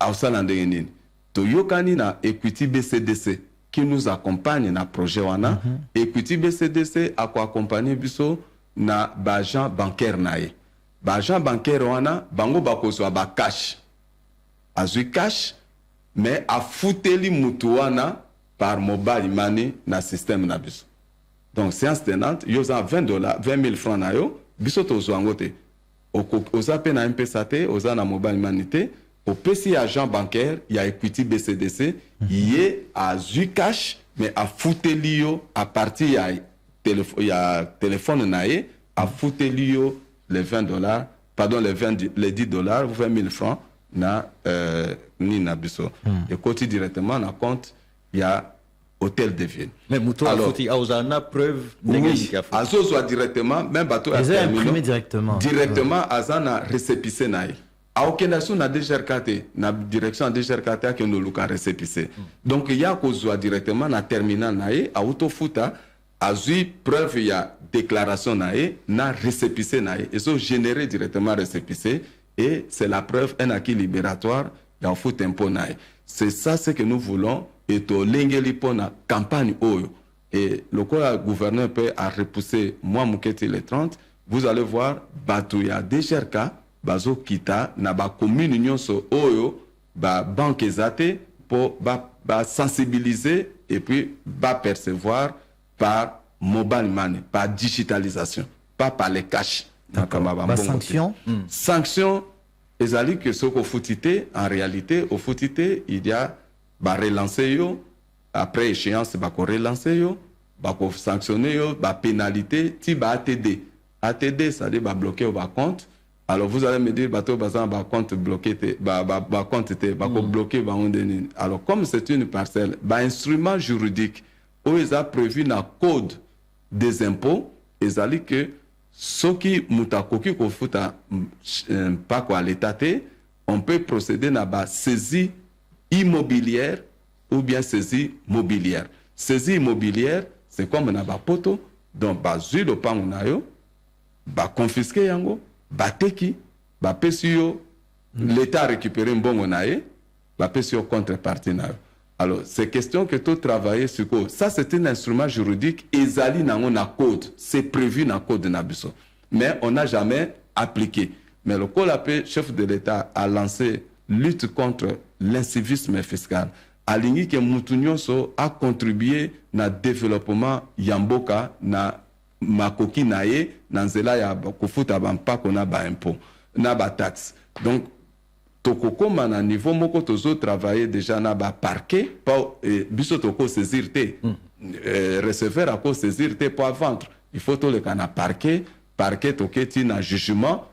ausala ndenge nini to yokani na Equity BCDC qui nous accompagne na projet wana Equity BCDC ako accompagner biso na ba agent bancaire nae ba agent bancaire wana bango bakozwa ba cash azui cash mais a futeli mutu wana par mobile money na système na biso donc séance tenante yo za $20 20,000 francs na yo biso to zwango te oza pe na M-Pesa te oza na mobile money te au PC agent bancaire il y a Equity BCDC il est à zu cash mais à futeli yo à partir ya téléphone nae a fouté l'io les $20, pardon, les $10 ou 20 000 francs na ni na biso. Et côté directement na compte, il y a hôtel de ville. Mais Mouto a foutu a preuve oui, azo soit directement même bateau a imprimé directement azana récépissé nae. A aucun sou na DGRKT na direction DGRKT que nous luka récépissé. Donc il y a kozwa directement na terminal nae a auto futa azui preuve ya déclaration nae na récépissé nae et so généré directement récépissé et c'est la preuve un acquis libératoire ya fout impôt nae. C'est ça ce que nous voulons et to lengeli pona campagne oyo et le gouverneur peut a repousser moi Mouketi les 30 vous allez voir batouya DGRK bazo kita na ba commune nyonso oyo ba banque zate pour ba sensibiliser et puis ba percevoir par mobile money, par digitalisation, pas par les cash. Sanction. Sanction, ezali que ce qu'on foutité, en réalité, au foutité, il y a ba relancer yo, après échéance, ba ko relancer yo, ba ko sanctionner yo, ba pénalité, ti ba ATD. ATD, ça dit ba bloquer au ba compte. Alors vous allez me dire, bateau bazan ba compte bloqué, ba compte ba ko bloquer ba ondeni. Alors comme c'est une parcelle, ba instrument juridique où ils ont prévu dans le code des impôts, ils ont dit que ce qui mutakoki ko futa pas quoi l'état, on peut procéder à la saisie immobilière ou bien saisie mobilière. Saisie immobilière, c'est comme na ba poto, donc ba zui le pan unayo, ba confisquer yango, ba teki, ba pesio, l'état récupéré mbongo nae, ba pesio contrepartie nayo. Alors, c'est question que tout travailler sur code. Ça, c'est un instrument juridique. Ezali nango na code. C'est prévu dans le code de Nabiso. Mais on n'a jamais appliqué. Mais le COLAP, chef de l'État, a lancé lutte contre l'incivisme fiscal. Aligné que Moutounyoso a contribué na développement Yamboka, na makoki nae, na nzela ya kufuta bampa kona ba impôt, na ba taxe. Donc, toko na niveau moko tozo travailler déjà na ba parquet pour biso toko saisir té recevoir à cause saisir té pour vendre il faut to le kana parquet toketi na jugement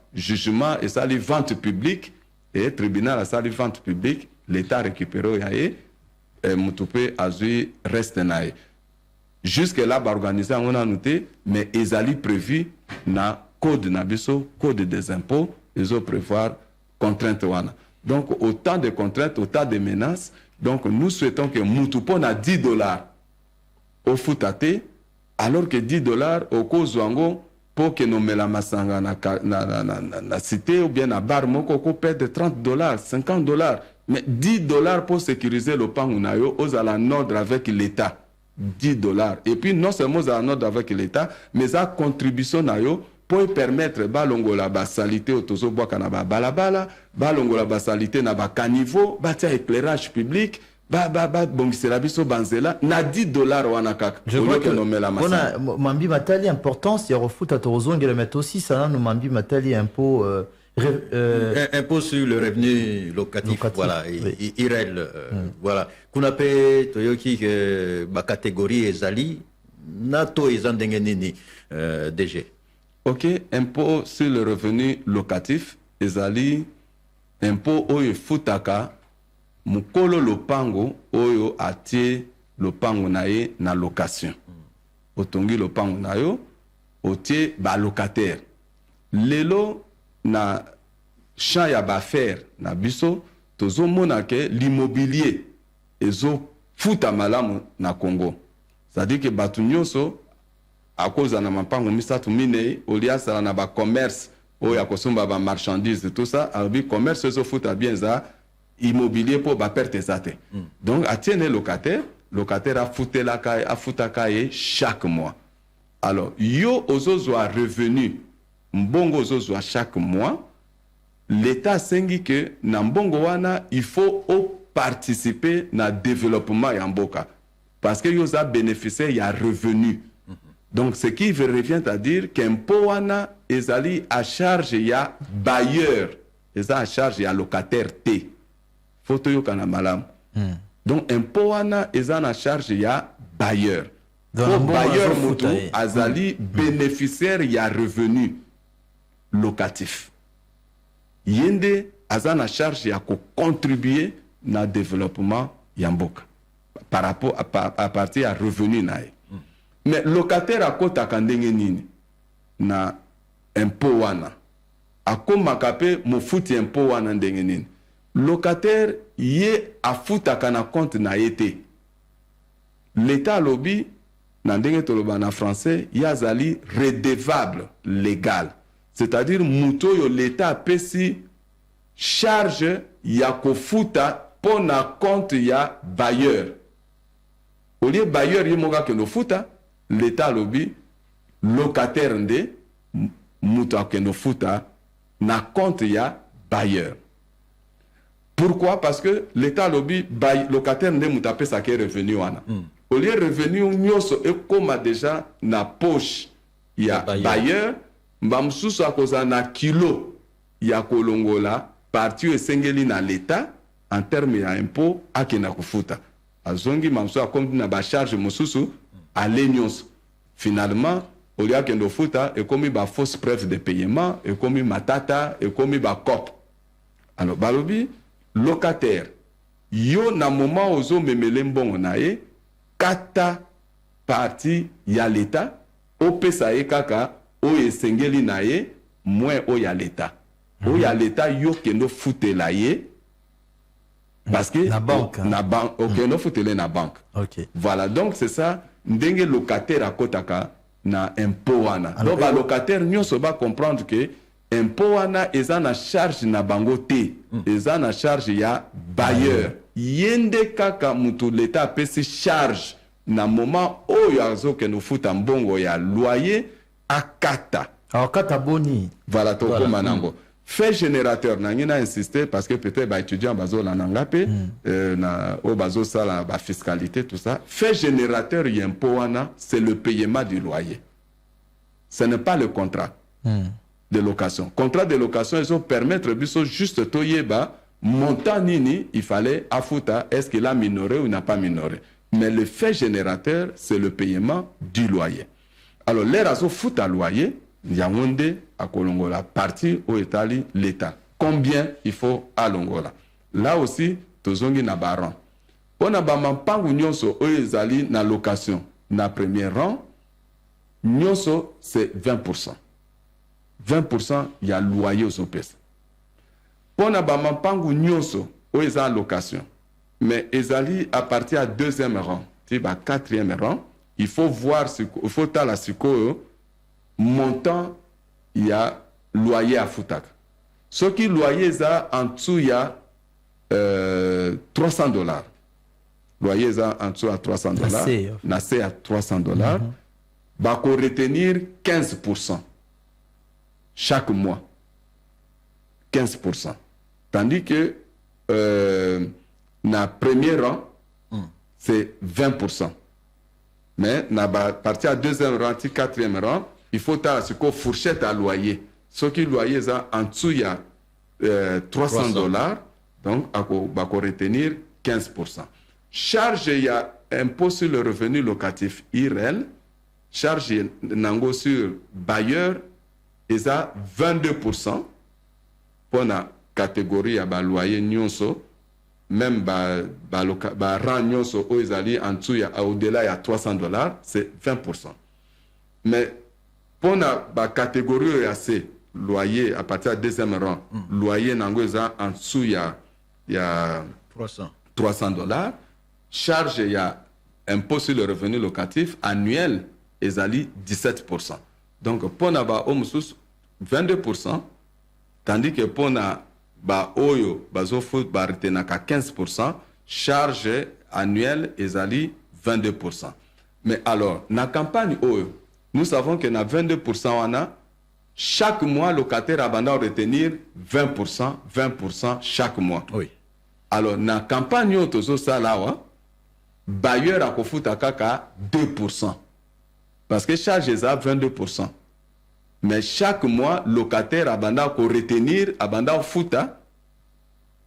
et ça les vente publique et tribunal à ça les vente publique l'état récupéré yaé mutupe azui reste naé jusque là ba organiser on a noté mais ezali prévu na code na biso code des impôts ils ont prévoir contrainte wana. Donc, autant de contraintes, autant de menaces. Donc, nous souhaitons que Moutoupo a $10 au foutate, alors que $10 au Kozwango, pour que nous la masanga na cité ou bien na bar moko ko perdre $30, $50. Mais $10 pour sécuriser le pan unayo, aux à la nord avec l'État. $10. Et puis, non seulement aux à la nord avec l'État, mais à contribution nayo, pour permettre balongola basalité otozo boka na balabala balongola basalité na ba caniveau batia éclairage public bongisela biso banzela na $10 wana kaka. Je crois que on mambi matali importance ya refuta torozongela mais aussi ça nous mambi matali impôt impôt sur le revenu locatif. Voilà, oui. IREL, voilà. Qu'on appelle toyoki ba catégorie ezali nato ezandenge nini DG. Ok, impôt sur le revenu locatif, ezali impôt oyo futaka mukolo lopango oyo atie lopango nae na location. Otongi lopango nayo otie ba locataire. Lelo na champ ya ba faire na biso tozo monake l'immobilier ezo futa malamu na Congo. C'est-à-dire que batu nyonso à cause de mapango misatu mine oliasa na ba commerce o ya kosomba ba marchandise tout ça albi commerce so futa bien za immobilier pour ba perte zate. Donc a tiene locataire a fouté la caille a futa caille chaque mois. Alors yo ozozo a revenu mbongo ozozo chaque mois l'état sengi que na mbongo wana il faut participer na développement ya mboka parce que yo za bénéficier ya revenu. Donc, ce qui revient à dire qu'impôt wana ezali à charge ya bailleur, ezali à charge ya locataire T. Photo yo kana malam. Donc, impôt wana ezali à charge ya bailleur. Dans po bailleur azo moto futa, azali bénéficiaire ya revenu locatif yende aza na charge ya contribuer na développement ya mboka par rapport à partir ya revenu na ye. Mais locataire akotaka ndenge nini na impôt wana akomaka pe mofuti impôt wana ndenge nini. Locataire ye afutaka na compte na ye te. L'état lobby na ndenge toloba na français yazali redevable légal, c'est-à-dire muto yo l'état apesi charge ya kofuta po na compte ya bailleur. Au lieu bailleur ye moka kendo futa, l'état lobby locataire nde muto akendo futa na compte ya bailleur. Pourquoi? Parce que l'état lobby locataire nde muto apesa ke revenu wana. Au lieu revenu nyonso ekoma déjà na poche ya bailleur, mbamsusu akoza na kilo ya kolongola parti esengeli na l'état en termes ya impôt akena kufuta. Azongi mamsusu akomi na ba charge mosusu ale nyonso. Finalement, au lieu akendo futa ekomi ba fausse preuve de paiement, ekomi matata, ekomi ba cop. Alors balobi locataire yo na moment ozo memele mbongo na ye kata parti ya l'état opesa ye kaka oyo esengeli na ye moins oyo ya l'état. Oyo ya l'état yo kendo futela ye parce que na banque okendo futele na banque. OK. Voilà, donc c'est ça ndenge locataire akotaka na impôt wana. Donc ba locataire nyonso ba comprendre que impôt wana eza na charge na bango te, eza na charge ya bailleur. Yende kaka mutu l'état apesi charge na moment oyo azokende futa mbongo ya loyer akata. Alors kata boni. Voilà toko manango. Fait générateur na ngina insister parce que peut-être ba étudiant bazo la nangape na o bazo sala ba fiscalité tout ça. Fait générateur y'impôt wana c'est le paiement du loyer. Ce n'est pas le contrat de location. Contrat de location ils ont permettre biso juste toyeba montant nini il fallait afuta, est-ce qu'il a minoré ou n'a pas minoré. Mais le fait générateur c'est le paiement du loyer. Alors les razo futa loyer Yaoundé à Kolongola, parti au Italie, l'État. Combien il faut à Longola? Là aussi, tozongi na baran. On a bamampangu nyonso oezali na location. Na premier rang, nyonso c'est 20%. 20% il y a loyer aux opes. On a bamampangu nyonso oezali en location. Mais ezali à partir à deuxième rang, à quatrième rang, il faut voir, il faut tala sikoyo, montant il y a loyer à futaka. Ce qui loyer ça en dessous il y a $300. Loyer ça en dessous à $300. Nassé à $300. Bah qu'on retenir 15% chaque mois. 15%. Tandis que na premier rang c'est 20%. Mais na partir à deuxième rang, quatrième rang, il faut ce qu'on fourchette à loyer. Ce qui loyer ça en dessous il y a $300, donc à retenir 15%. Charge il y a impôt sur le revenu locatif IRL, charge nango sur bailleur et ça 22% pour la catégorie à loyer nyonso, même rang nyonso au ezali en dessous au-delà il y a $300, c'est 20%. Mais pour la catégorie AC, loyer à partir du deuxième rang, loyer nangoza en dessous il y a $300, charge il y a impôt sur le revenu locatif annuel ezali 17%. Donc pour na ba omusus 22%, tandis que pour na ba oyo bazo foot ba retenaka 15%, charge annuelle ezali 22%. Mais alors na campagne oyo nous savons que na 22% on a chaque mois locataire abandonne retenir 20%, 20% chaque mois. Oui. Alors na campagne yo tozo salawa bailleur akofuta kaka 2%. Parce que charge ça 22%. Mais chaque mois locataire abandonne ko retenir abandonne futa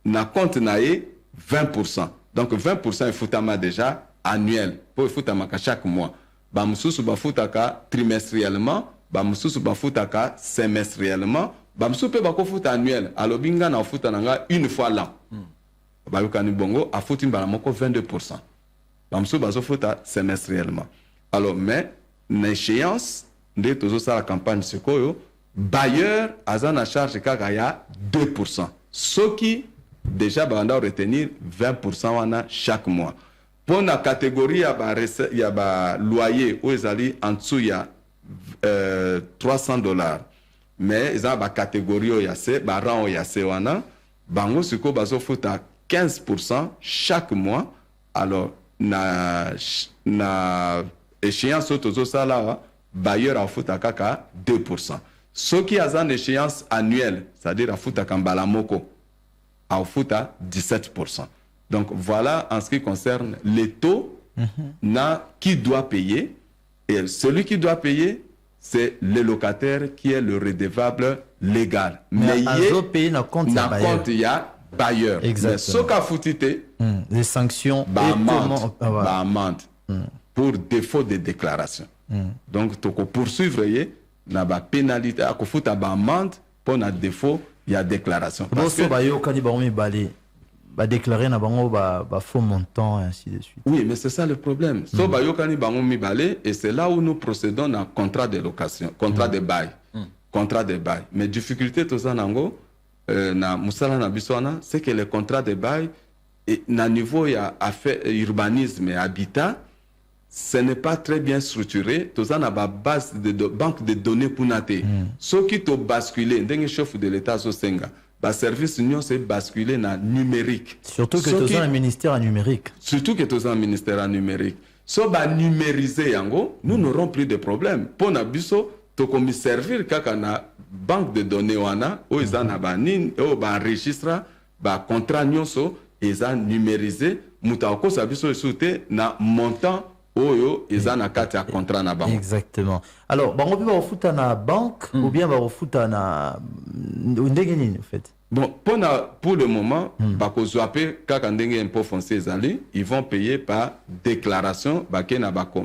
na compte na 20%. Donc 20% il futama déjà annuel pour futama chaque mois. bamususu bafutaka trimestriellement, bamususu bafutaka semestriellement, bamususu pe bakofuta annuel. Alobi nga na futa nanga une fois l'an. Bayokani bongo afuti mbala moko 22%. Bamususu bazofuta semestriellement. Alors mais l'échéance de tozo sa la campagne sekoyo bailleur azana charge kaka ya 2%. Ce qui déjà banda retenir 20% wana chaque mois. Pour la catégorie il y a loyer où ils allaient en dessous il y a $300. Mais ils ont une catégorie où il y a c'est rang où il y a c'est wana bango suko bazo futa 15% chaque mois. Alors na échéance tozo sala bailleur a futa kaka 2%. Ceux qui ont une échéance annuelle, c'est-à-dire a futa kambala moko a futa 17%. Donc voilà en ce qui concerne les taux qui doit payer. Et celui qui doit payer, c'est le locataire qui est le redevable légal. Mais il y a compte il y a bailleur. Mais ce qu'a foutité, les sanctions, amende pour défaut de déclaration. Donc, tu peux poursuivre la pénalité, à foutre amende pour un défaut, il y a déclaration. Parce que déclarer na bango faux montant et ainsi de suite. Oui, mais c'est ça le problème. So ba yokani bango mi balé et c'est là où nous procédons à contrat de location, contrat de bail. Contrat de bail. Mais difficulté to ça nango na musala na biswana, c'est que les contrats de bail et na niveau ya affaire urbanisme et habitat, ce n'est pas très bien structuré. Tout ça na ba base de banque de données pour nater. Ce qui to basculer ndenge chef de l'état so senga. Le service union c'est basculé dans numérique. Surtout que tu as un ministère en numérique. Surtout que tu as un ministère en numérique. Si on va numériser yango, nous n'aurons plus de problèmes. Pour nabiso, tu comme servir kaka na banque de données wana, où ils en abanin, où ba enregistre, ba contrat nyonso, ils ont numérisé, mutako sabiso soute na montant oyo ils ont na kati ya contrat na banque. Exactement. Alors, bango peut refuta na banque ou bien ba refuta na ndenge en fait. Bon, pour le moment, impôt foncier ils vont payer par déclaration.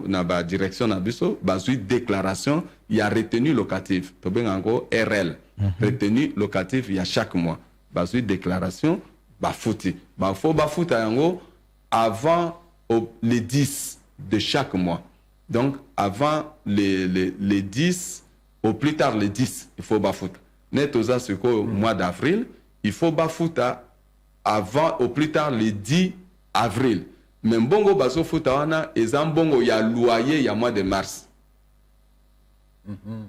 Na direction na biso, déclaration, il y a retenu locatif. RL, retenu locatif il y a chaque mois. Déclaration, fouti. Faut avant les 10 de chaque mois. Donc avant les 10, au plus tard les 10, il faut foutre. Netoza au mois d'avril, il faut bafouta avant au plus tard le 10 avril. Mais bongo baso futa wana ezambongo ya loyer il y a mois de mars.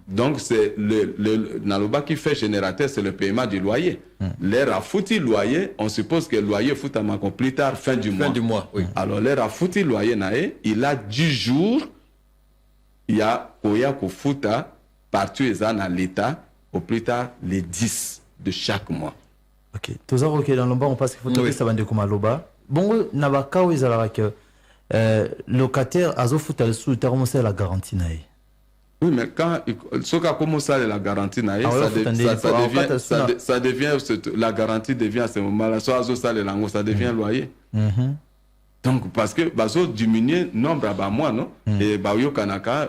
Donc c'est le naloba qui fait générateur, c'est le paiement du loyer. L'air a foutu loyer, on suppose que le loyer futa manko plus tard fin du mois. Fin du mois, oui. Alors l'air a foutu loyer nae, il a 10 jours. Il y a koya ko futa partout ezana l'état. Au plus tard, les 10 de chaque mois. Ok. Tout ça, ok, dans le bas, on passe qu'il faut trouver ça va de comme à l'oba. Bon, Nabaka, ils ont que locataire, à Zofout, elle sous, commencé la garantie. Oui, mais quand ce qu'a commencé la garantie, ça devient, la garantie devient à ce moment-là, soit ça les langues, ça devient loyer. Donc, parce que, bazo diminuer nombre à moi, non? Et Bayo Kanaka,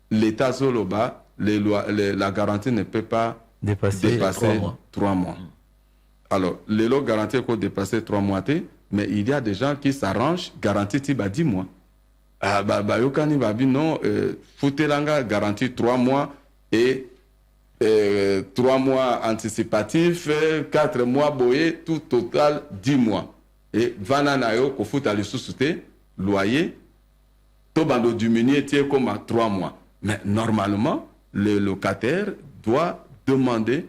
l'État Zoloba, la garantie ne peut pas dépasser 3 mois. Alors, les lots garantis qu'on dépasse 3 mois, mais il y a des gens qui s'arrangent, garantie 10 mois. Yokani babi non, Foutelanga garantie 3 mois et 3 mois anticipatifs, 4 mois boyé, tout total 10 mois. Et Vananayo, ko fout à l'issouté, loyer, Tobando diminué, comme à 3 mois. Mais normalement, le locataire doit demander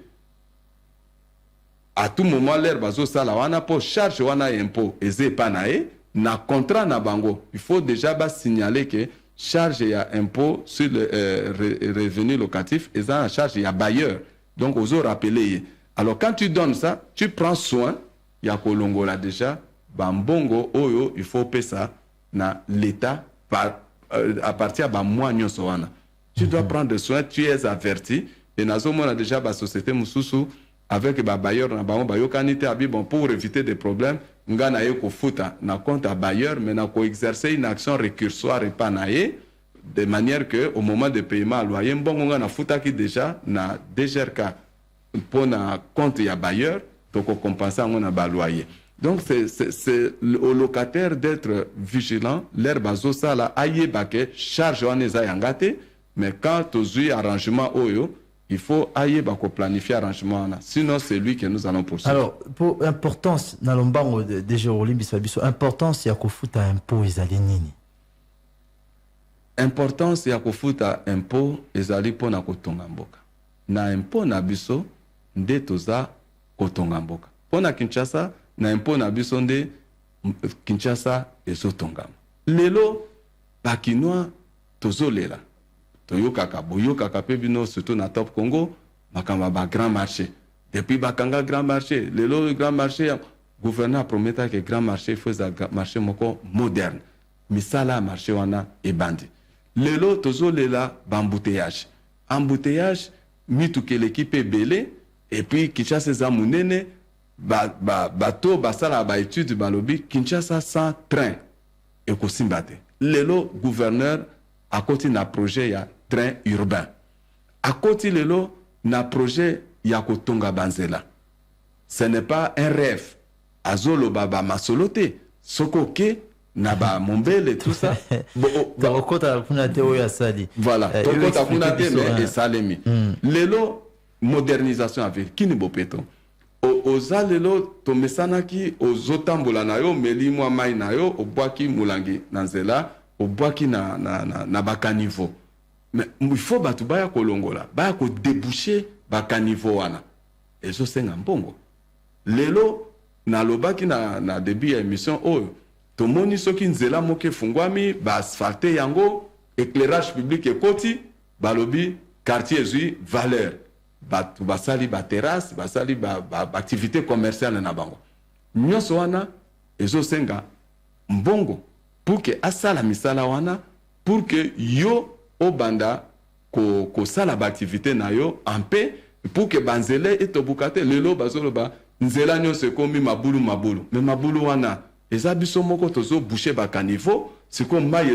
à tout moment l'air bazo sala wana pour charge wana impôt et panae na contrat na bango. Il faut déjà signaler que charge et impôt sur le revenu locatif et ça en charge il y a bailleur. Donc aux autres rappeler. Alors quand tu donnes ça, tu prends soin, il y a kolongo là déjà bambongo oyo il faut payer ça na l'état à partir de mois nyonso wana. Tu dois prendre soin, tu es averti. Et nous avons déjà la société Moussoussou avec les bailleurs pour éviter des problèmes. nga na ye kofuta na compte à bailleur mais na ko exercer une action récursoire et pas na ye de manière que au moment de paiement à loyer mbongo nga na futa ki déjà na DGRK pour na compte ya bailleur donc compenser on a ba loyer. Donc c'est au locataire d'être vigilant l'air bazo ça la aye baké charge on eza yangate mais quand aux arrangement oyo il faut aye bako planifier arrangement là sinon c'est lui que nous allons poursuivre. Alors pour importance na lombango déjà olimbisa biso importance ya kofuta impôt ezali nini? Importance ya kofuta impôt ezali pona kotonga mboka na impôt na biso nde toza kotonga mboka pona Kinshasa na impôt na biso nde Kinshasa ezotongama lelo bakinois tozolela toyokaka boyokaka pe bino surtout na Top Congo makamba ba grand marché depuis bakanga grand marché lelo grand marché gouverneur prometa que grand marché faisait marché moko moderne misala marché wana ebandi lelo tozolela bambouteillage embouteillage mituke l'équipe belé et puis Kinshasa za munene bato basala ba étude balobi Kinshasa sans train et kosimbate lelo gouverneur à côté na projet ya train urbain à côté lelo na projet ya kotonga banzela ce n'est pas un rêve azolo baba masolote sokoke na ba mombele tout ça okota kuna te oya sali voilà okota kuna te mais esalemi lelo modernisation avec kini bopeto oza lelo to mesanaki ozotambola na yo meli mwa mai na yo obwaki mulangi na nzela obwaki na bakanivo mais il faut batu baya kolongola baya ko déboucher bakanivo wana ezosenga mbongo lelo na lobaki na début ya émission oyo tomoni soki nzela moke fungwami ba asphalte yango éclairage public ekoti balobi quartier zui valeur batu basali ba terrasse basali ba activité commerciale na bango nyonso wana ezosenga mbongo pour que asala misala wana pour que yo obanda ko sala ba activité na yo en paix pour que banzele etobukate lelo bazoloba nzela nyonso ekomi mabulu mais mabulu wana eza biso moko tozo boucher ba caniveau siko mai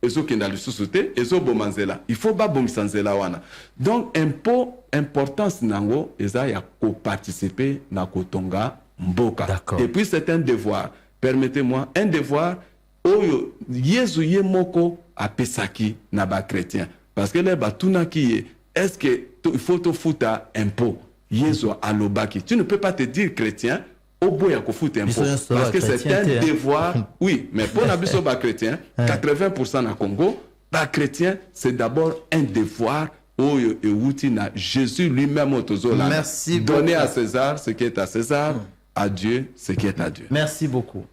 ezo kenda lisusu te ezo bomanzela il faut ba bongisa nzela wana donc impôt importance nango eza ya ko participer na kotonga mboka et puis c'est un devoir permettez-moi un devoir oyo yezu ye moko apesaki na ba chrétien parce que les batuna qui est-ce que il faut te futa impôt yezu alobaki tu ne peux pas te dire chrétien au boya ko futa impôt parce que c'est un devoir oui mais pour na biso ba chrétien 80% na Congo ba chrétien c'est d'abord un devoir oyo euti na Jésus lui-même otozola donner à César ce qui est à César à Dieu ce qui est à Dieu. Merci beaucoup.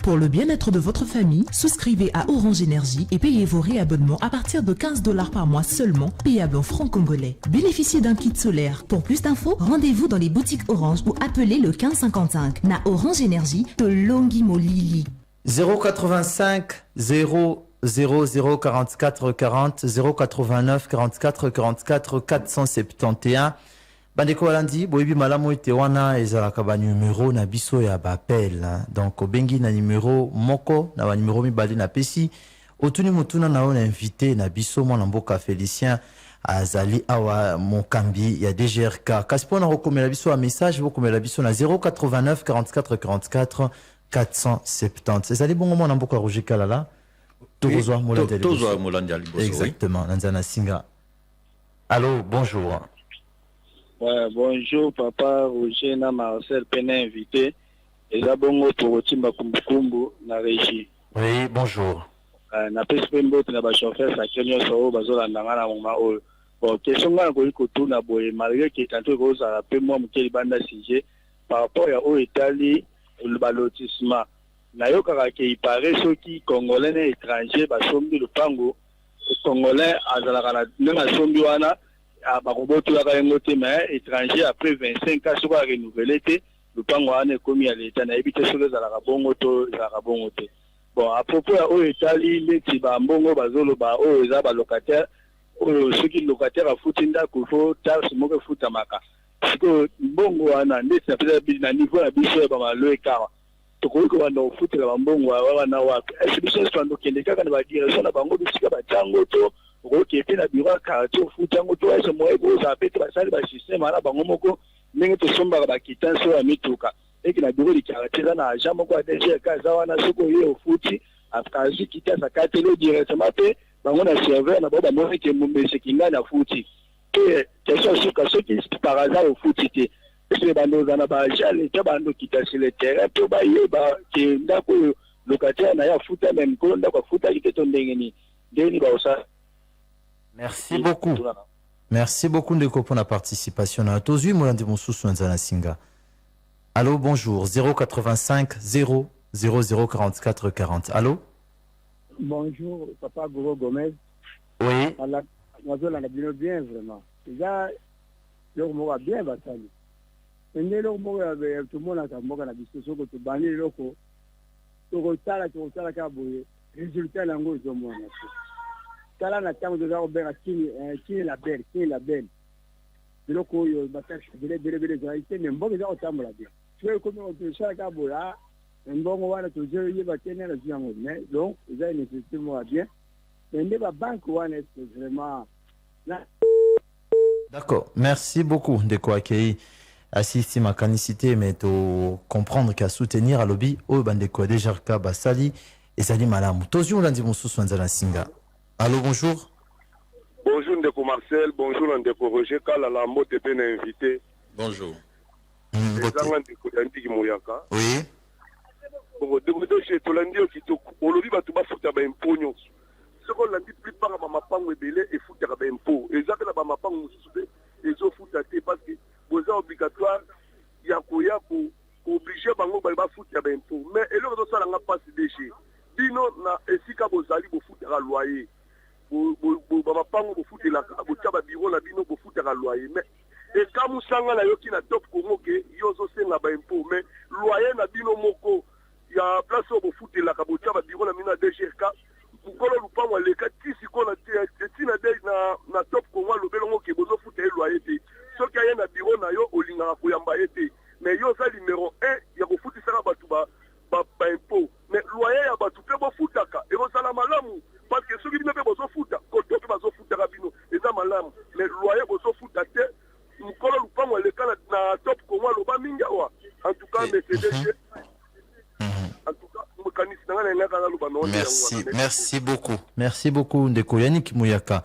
Pour le bien-être de votre famille, souscrivez à Orange Énergie et payez vos réabonnements à partir de 15 $ par mois seulement, payable en francs congolais. Bénéficiez d'un kit solaire. Pour plus d'infos, rendez-vous dans les boutiques Orange ou appelez le 1555. Na Orange Énergie, Tolongi Molili. 085 000 44 40 089 44 44 471. Bandeko Walandi, boyebi malamu ete wana ezalaka ba numéro na biso ya bapel. Donc obengi na numéro moko na ba numéro mibali na pesi. Otuni mutuna na on invité na biso mwana mboka Félicien azali awa mokambi ya DGRK. Kasi pona rekomela biso un message, rekomela biso na 089 44 44 470. Ezali bongo mwana mboka Roger Kalala. Tozwa Molandi Aliboso. Exactement, Nanzana Singa. Allô, bonjour. Ouais, bonjour papa Roger na Marcel Pena invité et là bongo pour Timba Kumbukumbu na régie. Oui, bonjour. Na pesipembo na ba chauffeur sa kenyo so bazola ndanga na moma o. Bon, question ngana ko ikotu na boye malgré que tanto ko za pe moi mukeli banda sujet par rapport à au Italie le balotissement. Na yo kaka ke ipare soki congolais na étranger ba sombi le pango congolais azala kana na sombi wana bakoboto la kayengote mais étranger après 25 ans soit renouvelé le pango ane komi à l'état na ebité sur les ala bongo to za bongo te. Bon à propos au Italie les tiba mbongo bazolo ba o za ba locataire o ceux qui locataire a futinda ko fo taxe moko futa maka. Siko mbongo wana ndetse na pesa na niveau ya biso ba malo ekara tokoki kobanda kofutela bambongo wana wapi ese biso nyonso tokende kaka na badirection na bango bisika batiango to okoki mpe na biro ya quartier ofuti yango to ese moye bozala mpe te basali basysteme wana bango moko ndenge tosombaka bakitansi oyo ya mituka eki na biro likartier eza na agent moko ya DGK eza wana soki oye ofuti azwi kitasi akateli directement mpe bango na serveur na bao bamoni ke mombesi kingani afuti mpe question suka soki par hasard ofuti te ese bandoza na baagent leta bando kitasi le terrain mpe bayeba ke ndako oyo locataire na ye afuta me mikolo ndako afutaki te to ndenge nini ndenge baosala. Merci beaucoup. Merci beaucoup Ndeko pour la participation. Na tozui molandi mosusu nzana singa. Allô, bonjour. 085 0 00 44 40. Allô? Bonjour, Papa Goro Gomez. Oui. On a bien vraiment. Déjà, le mot va bien bataille. Mais le mot tout le monde a un discussion que tu bannis le loco. Tu retales à boyer. Résultat, l'ango est au monde. Kala na tango de Robert qui la belle. De loco, il va faire belle mais bon, ils ont autant la bien. Tu veux comme on te chaque abola. Un bon moment, tu veux y battre la vie en mais donc, ils ont nécessairement bien. Mais la banque, est vraiment. D'accord, merci beaucoup de quoi accueillir. Assister ma canicité, mais to comprendre qu'à soutenir à lobby, au bandeko déjà Basali et Sali Malam. Tozio lundi mon sous-soin singa. Allô, bonjour. Bonjour Ndeko Marcel, bonjour Ndeko Roger, Kala la mote bien invité. Bonjour. Oui. Chez Tolandio qui te olobi batu ba futa ba imponyo. Ce qu'on l'a dit plus par ma mapango ebele et futa ba impo. Exactement ba mapango mususu et zo futa te parce que vous êtes obligatoire ya koya pour obliger bango ba futa ba impo. Mais eloko to sala nga passe déchet. Bino na esika bozali bo futa ka loyer. Ba mapango bo futa la bo taba biro la bino bo futa ka loyer. Mais et quand musanga na yoki na top Congo ke yozo senga ba impo mais loyer na bino moko ya place au foot la kabotia ba biro na mina DGK ukolo lupango leka tisi kona tina de na top Congo lobelongo ke bozo foot e loyer te soki aye na biro na yo olinga ko yamba ete mais yo za numéro 1 ya ko foot sala batu ba impo mais loyer ya batu pe bo footaka e sala malamu parce que soki bino pe bozo foota ko to pe bozo footaka bino eza malamu mais loyer bozo foota te ukolo lupango leka na top Congo loba minga wa en tout cas mais c'est Merci beaucoup. Merci beaucoup Ndeko Yannick Mouyaka.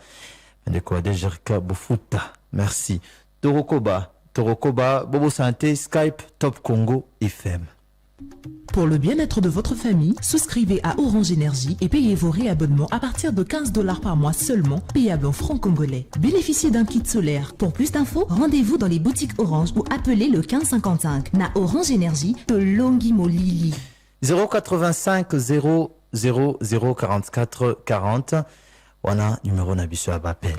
Ndeko Adejerka Bofuta. Merci. Torokoba, Bobo Santé, Skype, Top Congo FM. Pour le bien-être de votre famille, souscrivez à Orange Énergie et payez vos réabonnements à partir de 15 $ par mois seulement, payable en francs congolais. Bénéficiez d'un kit solaire. Pour plus d'infos, rendez-vous dans les boutiques Orange ou appelez le 1555. Na Orange Énergie de Longi Molili. 085 0 00 44 40. Wana numéro nabiso à Bapel.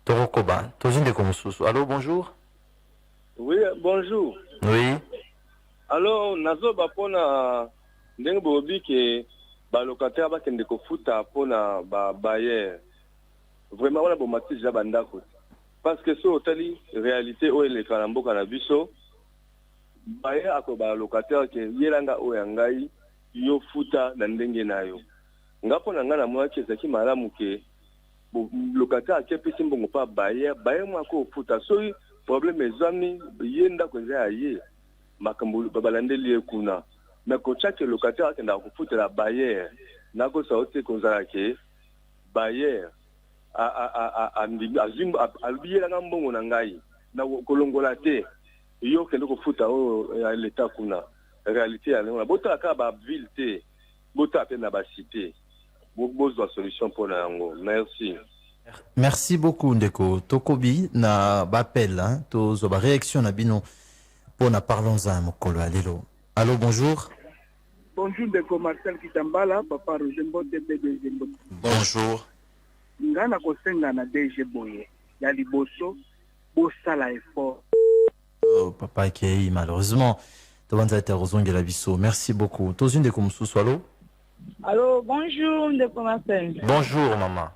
Torokoba, Tozinde Komususu. Allô, bonjour. Oui, bonjour. Oui. Alors, nazo bapona ndenge bobi ke ba locataire ba kende ko futa pona ba bayer. Vraiment on a bon match ja bandako. Parce que so tali réalité o ele kalamboka na biso. Baye ako ba locataire ke yelanga o yangai yo futa na ndenge nayo ngapo na ngana mwa ke zaki malamu ke locataire ke pesi mbongo pa baye mwa ko futa so problème ezami yenda ko za ye makambo babalandeli ekuna na ko chake locataire akenda ko futa la baye na ko sa ote ko za ke baye azim albiyela ngambongo na ngai na kolongola te yo kende ko futa o l'état kuna réalité ya na bota ka ba ville te bota pe na ba cité bozo solution pour na yango. Merci. Merci beaucoup Ndeko Tokobi na bapel hein to zo ba réaction na bino pour na parlons à mokolo alelo. Allô, bonjour. Bonjour Ndeko Marcel Kitambala, Papa Roger Mbote DG Mbote. Bonjour. Ngana kosenga na DG Boye ya liboso bosala effort. Oh, Papa Kei, malheureusement. Merci beaucoup. Allô, bonjour, Ndeko Marcel. Bonjour, maman.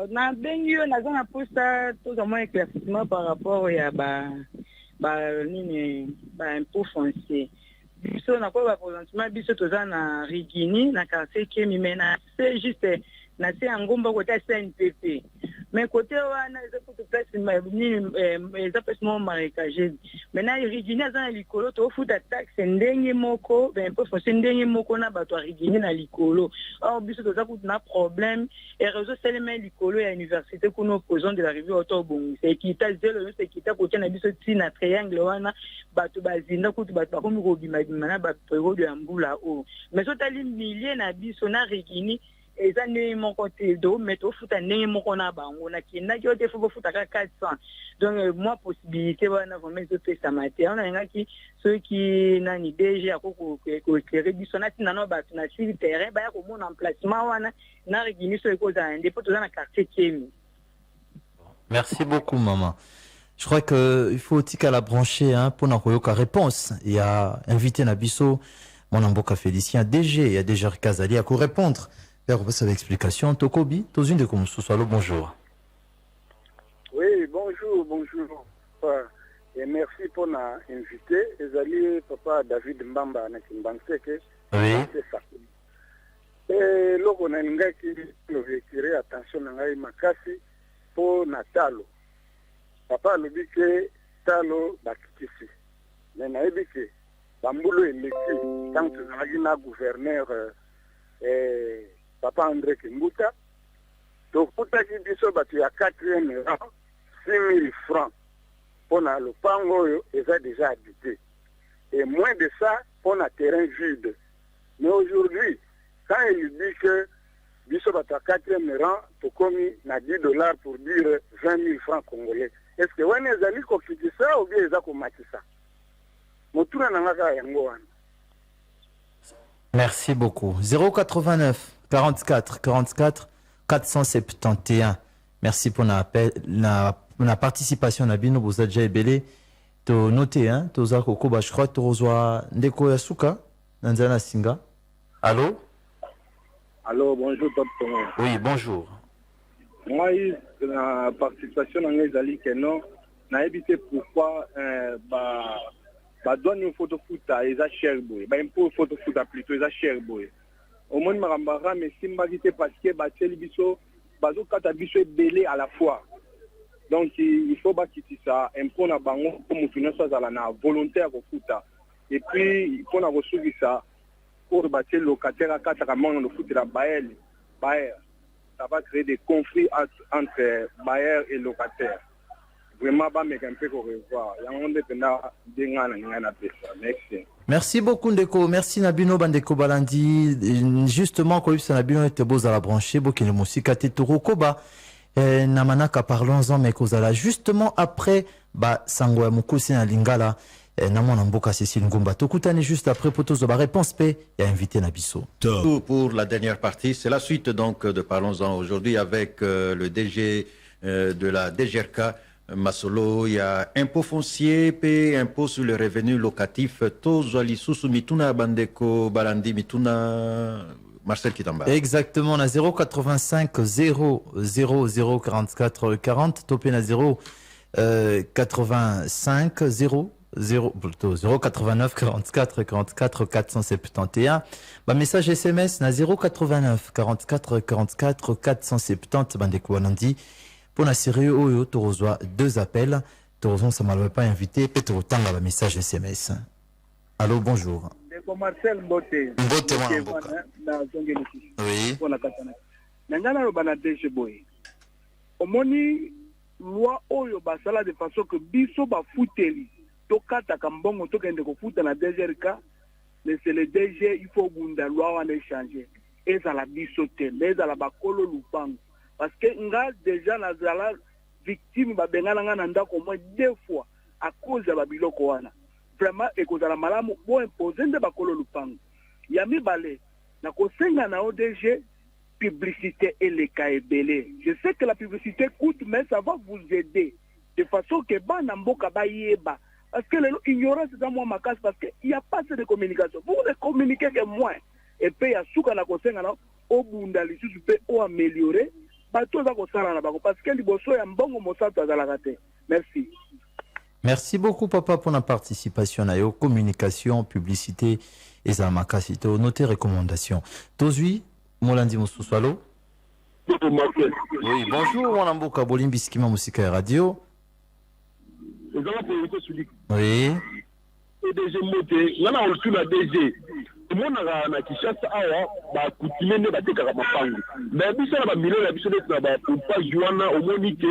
Na benyo na zona posta tout au moins éclaircissement par rapport à ba impôt foncier. biso na kwa présentement biso toza na Rigini na quartier Kemi mena c'est juste na se ngomba côté CNPP mais côté wana eza pour place eza pesmo marécagé maintenant Rigini za likolo to futa taxe ndenge moko ben po foncé ndenge moko na bato Rigini na likolo or biso toza ku na problème et réseau seulement likolo ya université kuno opposant de la rivière Otobongo c'est kita zelo c'est kita côté na biso ti na triangle wana bato bazinda kutu bato bakomi ko bimabima na ba préro de Mbula o mais so tali milliers na biso na Rigini eza ndenge moko te do mettre futa ndenge moko na bango na kinda ki ote fuko futa ka 400 donc moi possibilité wana vraiment zo pesa maté on a ngaki ceux qui nani DG akoko ko éclairer biso na tina no ba na sur terrain ba ya ko mona emplacement wana na Rigini so ko za ndé poto na quartier Kemi. Merci beaucoup maman. Je crois que il faut aussi qu'à la brancher hein pour n'akoyoka réponse et à inviter Nabiso mon amboka Félicien DG et à DG Kazali à ko répondre. Vers votre explication, Tokobi, tous une de comme ce soit le bonjour. Oui, bonjour. Et merci pour m'inviter. Et alliés, papa David Mbamba, na Kimbanseke. Oui. Et là, on a un gars qui veut attention à Makasi pour Natalo. Papa le dit que Talo Bakitisi. Mais n'a dit que Bambulo est l'équipe. Tant que le gouverneur Papa André Kimbuta, donc pour ta qui dit ça, tu as 4e rang, 6 000 francs. Pour le pango, ils ont déjà habité. Et moins de ça, pour un terrain vide. Mais aujourd'hui, quand il dit que tu as 4e rang, tu as commis $10 pour dire 20 000 francs congolais. Est-ce que vous avez dit ça ou bien vous avez commis ça? Merci beaucoup. 089 44 44 471. Merci pour la participation na bino boza déjà ebele to noter hein to za koko ba je crois to rozwa ndeko ya suka nzana singa. Allô? Allô, bonjour tonton. Oui, bonjour. Moi la participation dans les ali que non na évité pourquoi ba donne une photo foot à eza cher boy. Ba impôt photo foot plutôt eza cher boy. Au moins marambara mais simba qui parce que ba teli biso bazo kata biso belé à la fois. Donc il faut pas quitter ça impôt na bango pour mutuno ça za na volontaire au foot. Et puis il faut na ressourcer ça pour bâtir locataire à kata kamon le foot la bail. Ça va créer des conflits entre bailleurs et locataires. Vraiment pas mais un peu qu'on revoit. Merci beaucoup Ndeko, merci Nabino Bandeko Balandi. Justement quand ça Nabino était beau à la brancher, beaucoup de musique à Tetoro Koba. Namanaka parlons-en mais kozala justement après ba sangwa mukusi na lingala namona mboka Cécile Ngumba tokutane juste après poto zo ba réponse p et invité Nabiso. Tout pour la dernière partie, c'est la suite donc de parlons-en aujourd'hui avec le DG de la DGRK Masolo, il y a impôt foncier, paie impôt sur le revenu locatif, Tozo Alisusu Mituna Bandeko Balandi Mituna Marcel Kitamba. Exactement, on a 085 000 44 40, topé na 085 plutôt 089 44 44 471. Bah, message SMS na 089 44 44 470 Bandeko Balandi. Pour la série Oyo, tu reçois 2 appels. Tu reçois, ça ne m'a pas invité. Peut-être autant dans le message SMS. Allô, bonjour. Marcel Mbote. Mbote, oui. Nangana bana DG boy. Omoni loi Oyo basala de façon que biso ba futeli. Tokata kambongo tokende ko futa na DGRK. Mais c'est le DG, il faut bunda loi wana échanger. Et ça la biso te, mais ça la bakolo lupango. Parce que nga déjà la victime ba bengana nga na ndako au moins 2 fois à cause de babiloko wana. Vraiment et cause la malamu bo imposer de bakolo lupango. Yami balé na ko senga na ODG publicité et les kaebele. Je sais que la publicité coûte mais ça va vous aider de façon que ba na mboka ba yeba parce que l'ignorance est dans moi ma casse parce que il y a pas de communication. Vous ne communiquez que moins et puis ya suka na ko senga na obunda lisusu pe o améliorer. Parce que liboso ya mbongo mosato azalaka te. Merci. Merci beaucoup, papa, pour la participation à la communication, publicité et à ma cassette. Notez recommandations. Tozui, Molandi Moussouswalo. Oui, bonjour, mon amboka Bolimbi Skima Musika Radio. Oui. DG Moté, on a reçu la DG. Mon na Kishasa awa ba coutume ne bateka mapangu. Mais biso na ba million na biso na ba pas juana au monique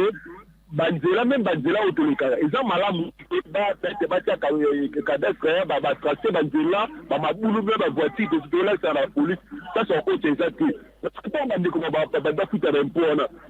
banzela même banzela otolika. Eza malamu ba tete ba tia cadastre ba tracer banzela ba mabulu ba voiture de dollars à la police. Ça c'est encore exact. Pas bande comme ba futa d'impôt.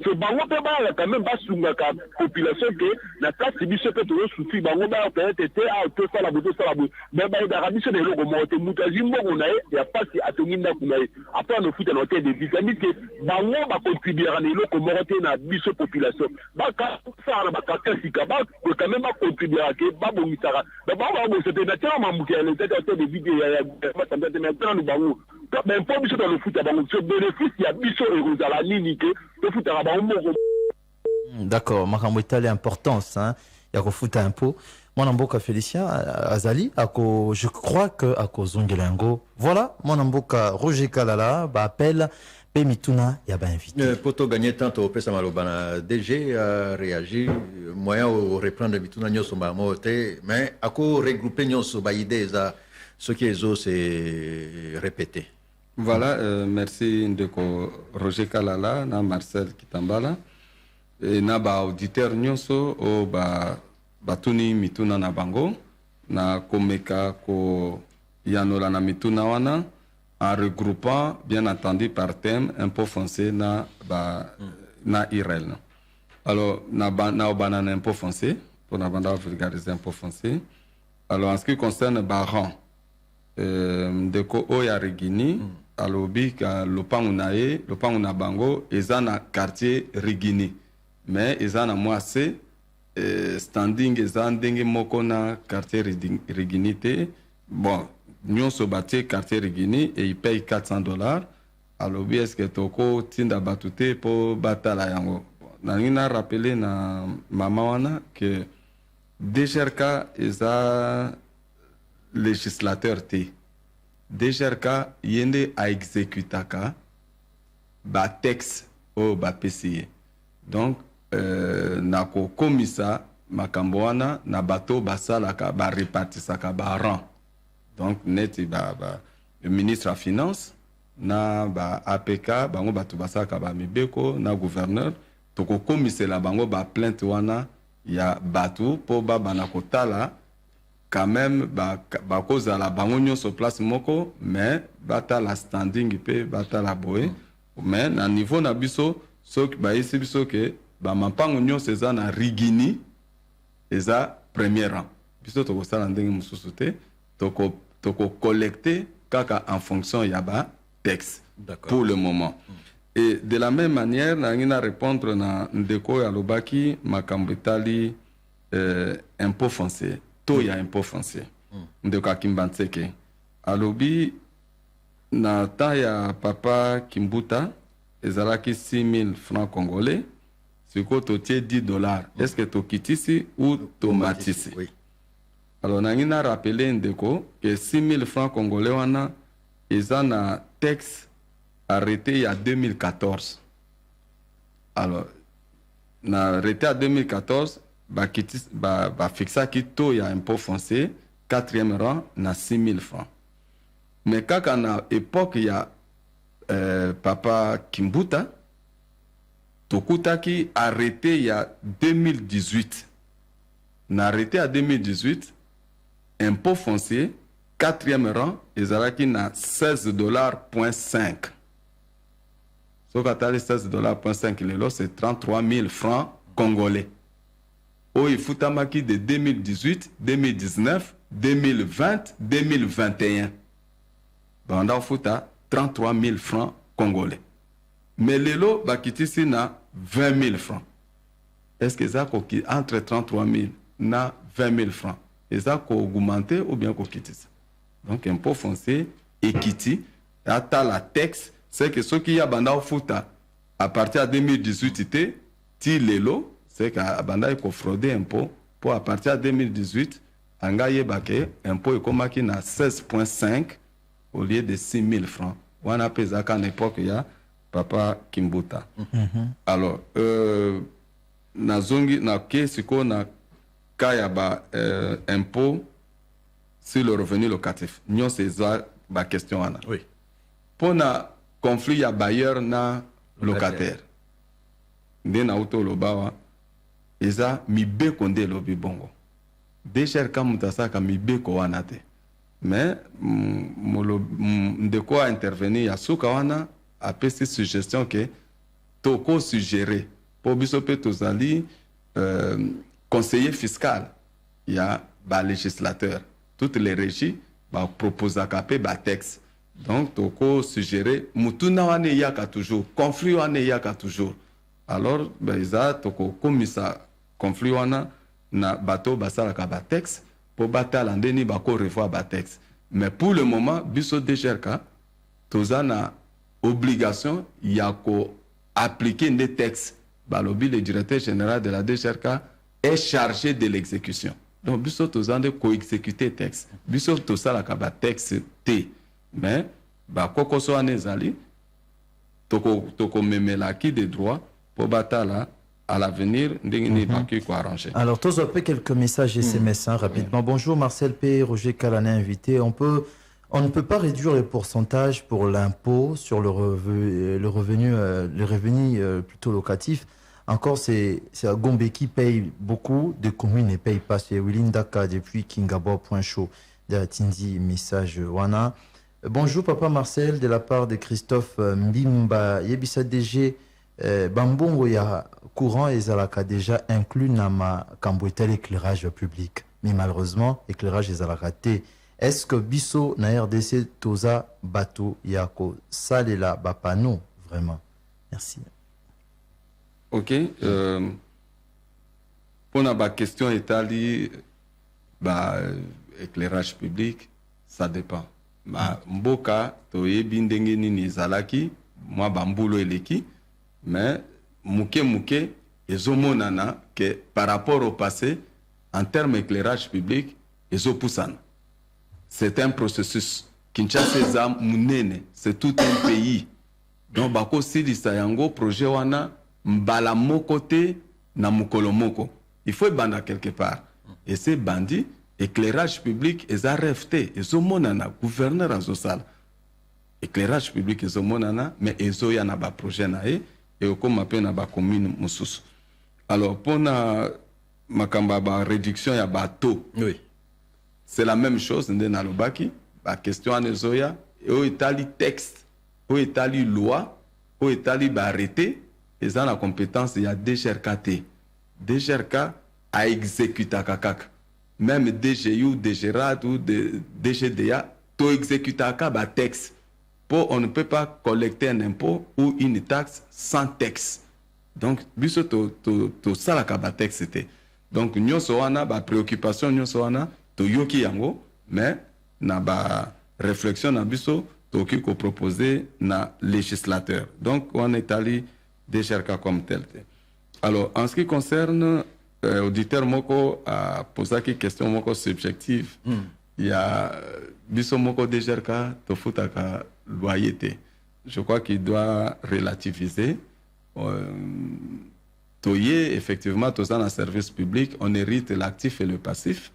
Ce bango pe ba quand même ba sunga ka population que na taxe biso pe to souci bango ba peut-être à to ça la boto ça la boto. Mais ba da biso de logo monte mutaji moko na e ya pasi atonginda kunaye. Après no futa no tête de vitamine que bango ba contribuer à loko monte na biso population. Ba ka ça na ba ka sika ba quand même ba contribuer à que ba bongisara. Ba ba c'était naturellement mamuke les tête de vidéo ya ba tanda maintenant no bango. Mais pour biso dans le foot bango ce bénéfice ya biso erozala nini que le foot à bango moko. D'accord, makambo itali importance hein ya ko foot un peu. Mon amboka Félicien Azali ako je crois que ako zongelango. Voilà, mon amboka Roger Kalala ba appelle Pemituna ya ba invité. Poto gagner tant au pesa malobana DG a réagi moyen au reprendre Mituna nyoso ba moté mais ako regrouper nyoso ba idée za ce qui est c'est répété. Voilà, merci Ndeko Roger Kalala na Marcel Kitambala et na ba auditeur nyonso o ba batuni mituna na bango na komeka ko yanola na mituna wana en regroupant bien entendu par thème impôt foncier na IREL. Alors na banana impôt foncier pour na banda vulgariser impôt foncier. Alors en ce qui concerne baran Ndeko oya Rigini alobi ka lopangu na bango eza na quartier Rigini mais eza na mwase standing eza ndenge moko na quartier Rigini te bon nyonso batie quartier Rigini et il paye $400 alobi est-ce que toko tinda batute po batala yango nangi na rappeler na mama wana que DGRK eza législateur te DGRK yende a exécutaka ba texte o ba PCE donc nako komisa makambo wana na bato basalaka ba répartisaka ba rang donc neti le ministre à finance na ba APK bango bato basalaka ba mibeko na gouverneur toko komisela bango ba plainte wana ya bato po bana kotala quand même bakoza la bango nyonso place moko mais bata la standing pe bata la boye mais na niveau na biso soki bayisi biso ke bamampango nyonso eza na Rigini eza premier rang biso tokosala ndenge mosusu te toko collecter kaka en fonction ya ba texte pour le moment. Et de la même manière nangi na répondre na ndeko ya lobaki makambo etali impôt foncier to ya impôt foncier ndeko akimbantseke alobi na temps ya papa Kimbuta ezalaki 6 000 francs congolais siko totie $10 est-ce que tokitisi ou tomatisi oui. Alors nangi na rappeler ndeko que 6 000 francs congolais wana eza na texte arrêté il y a 2014. Alors, na arrêté à 2014, fixa qui to ya impôt foncier, 4e rang, na 6 000 francs. Mais quand à l'époque, il y a papa Kimbuta, Tokuta qui arrêté il y a 2018. Na arrêté à 2018, impôt foncier, 4e rang, ezalaki na $16.5. So katali $16.5 lelo, c'est 33 000 francs congolais. Oh, il faut tamaki de 2018, 2019, 2020, 2021. Banda futa 33 000 francs congolais. Mais lelo bakitisi na 20 000 francs. Est-ce que ça entre 33 000 na 20 000 francs? Est-ce que ça augmenté ou bien qu'on quitte ça? Donc, impôt foncier, equity, ata la texte, c'est que ce qui y a banda futa à partir de 2018, ti lelo, c'est qu'à banda il faut frauder impôt pour à partir de 2018 anga yebake impôt ekomaki na 16,5 au lieu de 6 000 francs wana pezaka na époque ya papa Kimbuta. Alors nazongi na kesiko na kaya ba impôt sur le revenu locatif nyon c'est ba question wana. Oui. Pour na conflit ya bailleur na locataire nde na uto lobawa eza mibeko nde lobi bongo DGRK mutasaka mibeko wana te mais ndeko a intervenir ya suka wana apesi suggestion ke toko suggérer po biso pe tozali conseiller fiscal ya ba législateur toutes les régies ba proposaka pe ba texte donc toko suggérer mutuna wane yaka toujours conflit wane yaka toujours alors beza toko komisa conflit wana na bato basalaka ba texte po batala ndeni bako revoir ba texte mais pour le moment biso DGRK tozana obligation ya ko appliquer des textes balobi le directeur général de la DGRK est chargé de l'exécution donc biso tozande ko exécuter texte biso tosalaka ba texte te mais bakoko so anezali toko memelaki de droit pour batala à l'avenir ndengini baki ko arranger. Alors tous un peu quelques messages SMS rapidement. Bonjour Marcel P, Roger Calanet invité. On ne peut pas réduire le pourcentage pour l'impôt sur le revenu plutôt locatif. Encore c'est à Gombe qui paye beaucoup, de communes ne payent pas. C'est Willy Ndaka depuis Kingabo.show de Tindi message wana. Bonjour Papa Marcel de la part de Christophe Mbimba Yebisa DG Bambongo ya courant et zalaka déjà inclus dans ma camboetel éclairage public mais malheureusement éclairage et zalaka té. Est-ce que biso na RDC toza bato yako salela bapano vraiment? Merci. OK, pour la question étali éclairage public ça dépend. Mboka toyebi ndenge nini zalaki moi bambulo eleki mais muke ezomonana que par rapport au passé en termes d'éclairage public ezopusana. C'est un processus Kinshasa eza munene, c'est tout un pays donc bako silisa yango projet wana mbala moko te na mukolo moko il faut banda quelque part et c'est bandi éclairage public eza RFT ezomonana gouverneur azosala éclairage public ezomonana mais ezoya na ba projet na e et comme appelle na ba commune mususu. Alors pour na makamba ba réduction ya bateau, oui, c'est la même chose ndé na lobaki ba question anezoya et o etali texte o etali loi o etali ba arrêté eza na compétence ya DGRK. DGRK a exécuté kakaka même DGU, DGRAD ou DGDA to exécuter ba texte. On ne peut pas collecter un impôt ou une taxe sans texte. Donc, biso to salaka ba texte. Donc, nyonso wana ba préoccupation nyonso wana to yoki yango, mais na ba réflexion na biso to ki ko proposer na législateur. Donc, on est allé DGRK comme tel. Alors, en ce qui concerne auditeur moko a posé une question moko subjective. Il y a biso moko DGRK to futaka loyauté. Je crois qu'il doit relativiser. Toye, effectivement, tous dans un service public, on hérite l'actif et le passif.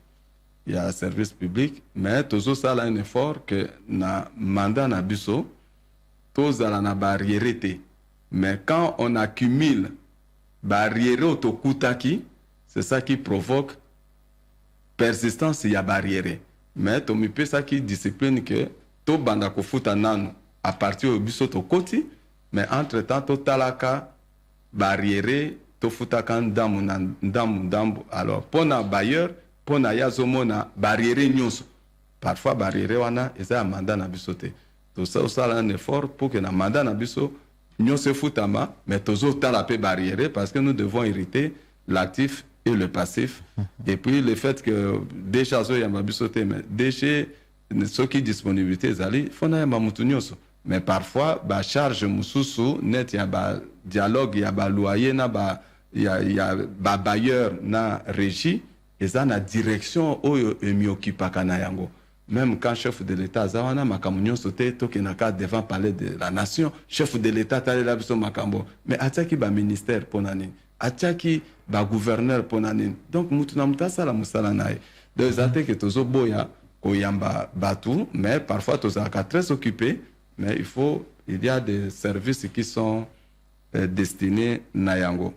Il y a un service public, mais tous ça a un effort que na mandat na biso, tous à la barrière. Mais quand on accumule barrière autokutaki, c'est ça qui provoque persistance il y a barrière. Mais to mi ça qui discipline que to banda ko futa nanu à partir au biso to koti, mais entre temps to talaka barrière to futa kan damu. Alors pour na bailleur, pour na yazomona barrière nyonso. Parfois barrière wana eza mandat na biso te. To ça un effort pour que na mandat na biso nyonso futama, mais tozo talape barrière parce que nous devons hériter l'actif et le passif. Et puis le fait que déjà zo ya mabisote mais déjà ce qui disponibilité zali fona ya mamutunyoso mais parfois ba charge mususu net ya ba dialogue ya ba loyer na ba ya ba bailleur na régie eza na direction oyo emiokipaka na yango. Même quand chef de l'État azawana makambo nyonso te tokenaka devant palais de la nation, chef de l'État talela biso makambo, mais atiaki ba ministère pona nini, atiaki ba gouverneur pona nini. Donc mutu na mutu asala musala na ye. Donc ezate ke tozoboya koyamba batu, mais parfois tozalaka très occupé, mais il y a des services qui sont destinés na yango.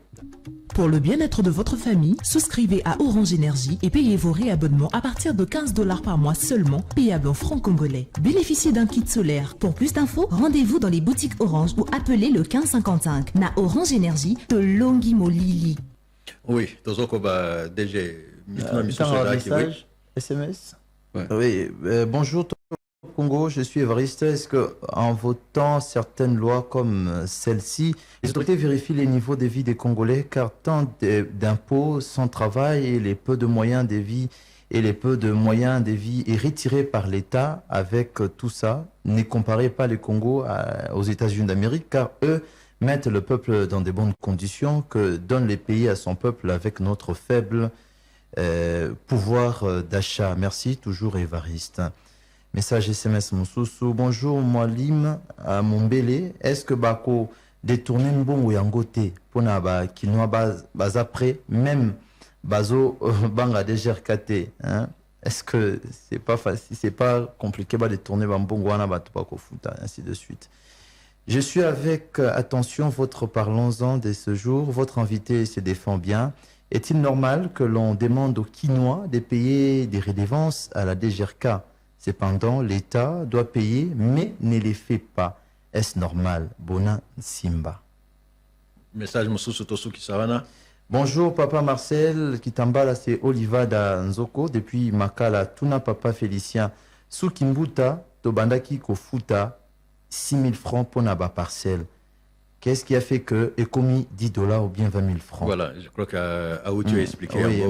Pour le bien-être de votre famille, souscrivez à Orange Énergie et payez vos réabonnements à partir de 15 $ par mois seulement, payable en francs congolais. Bénéficiez d'un kit solaire. Pour plus d'infos, rendez-vous dans les boutiques Orange ou appelez le 1555. Na Orange Énergie de Longi Molili. Oui, Tozokoba DG. Message, SMS. Ouais. Oui, bonjour Congo, je suis Évariste. Est-ce que en votant certaines lois comme celle-ci, les autorités vérifient les niveaux de vie des Congolais, car tant d'impôts sans travail et les peu de moyens de vie est retiré par l'État avec tout ça. Ne comparez pas le Congo aux États-Unis d'Amérique, car eux mettent le peuple dans de bonnes conditions que donne les pays à son peuple avec notre faible pouvoir d'achat. Merci, toujours Évariste. Message SMS Moussousou. Bonjour Mwalim à Mombele. Est-ce que Bako détourne mbongo yangote pour na ba kinoa bas après même bazo banga DGRKT, hein? Est-ce que c'est pas facile, c'est pas compliqué de détourner mbongo wana batu bako futa, ainsi de suite. Je suis avec attention votre parlons-en de ce jour. Votre invité se défend bien. Est-il normal que l'on demande aux Quinois de payer des redevances à la DGRK? Cependant, l'État doit payer, mais ne les fait pas. Est-ce normal? Bona Simba. Message Moussou Tosuki Savana. Bonjour Papa Marcel, Kitambala, c'est Olivada Nzoko, depuis Makala, Tuna Papa Félicien, Soukimbuta, Tobandaki Kofuta, 6 000 francs pour Naba Parcelle. Qu'est-ce qui a fait que est commis 10 $ ou bien 20 000 francs? Voilà, je crois qu'Aou tu as expliqué. Oui,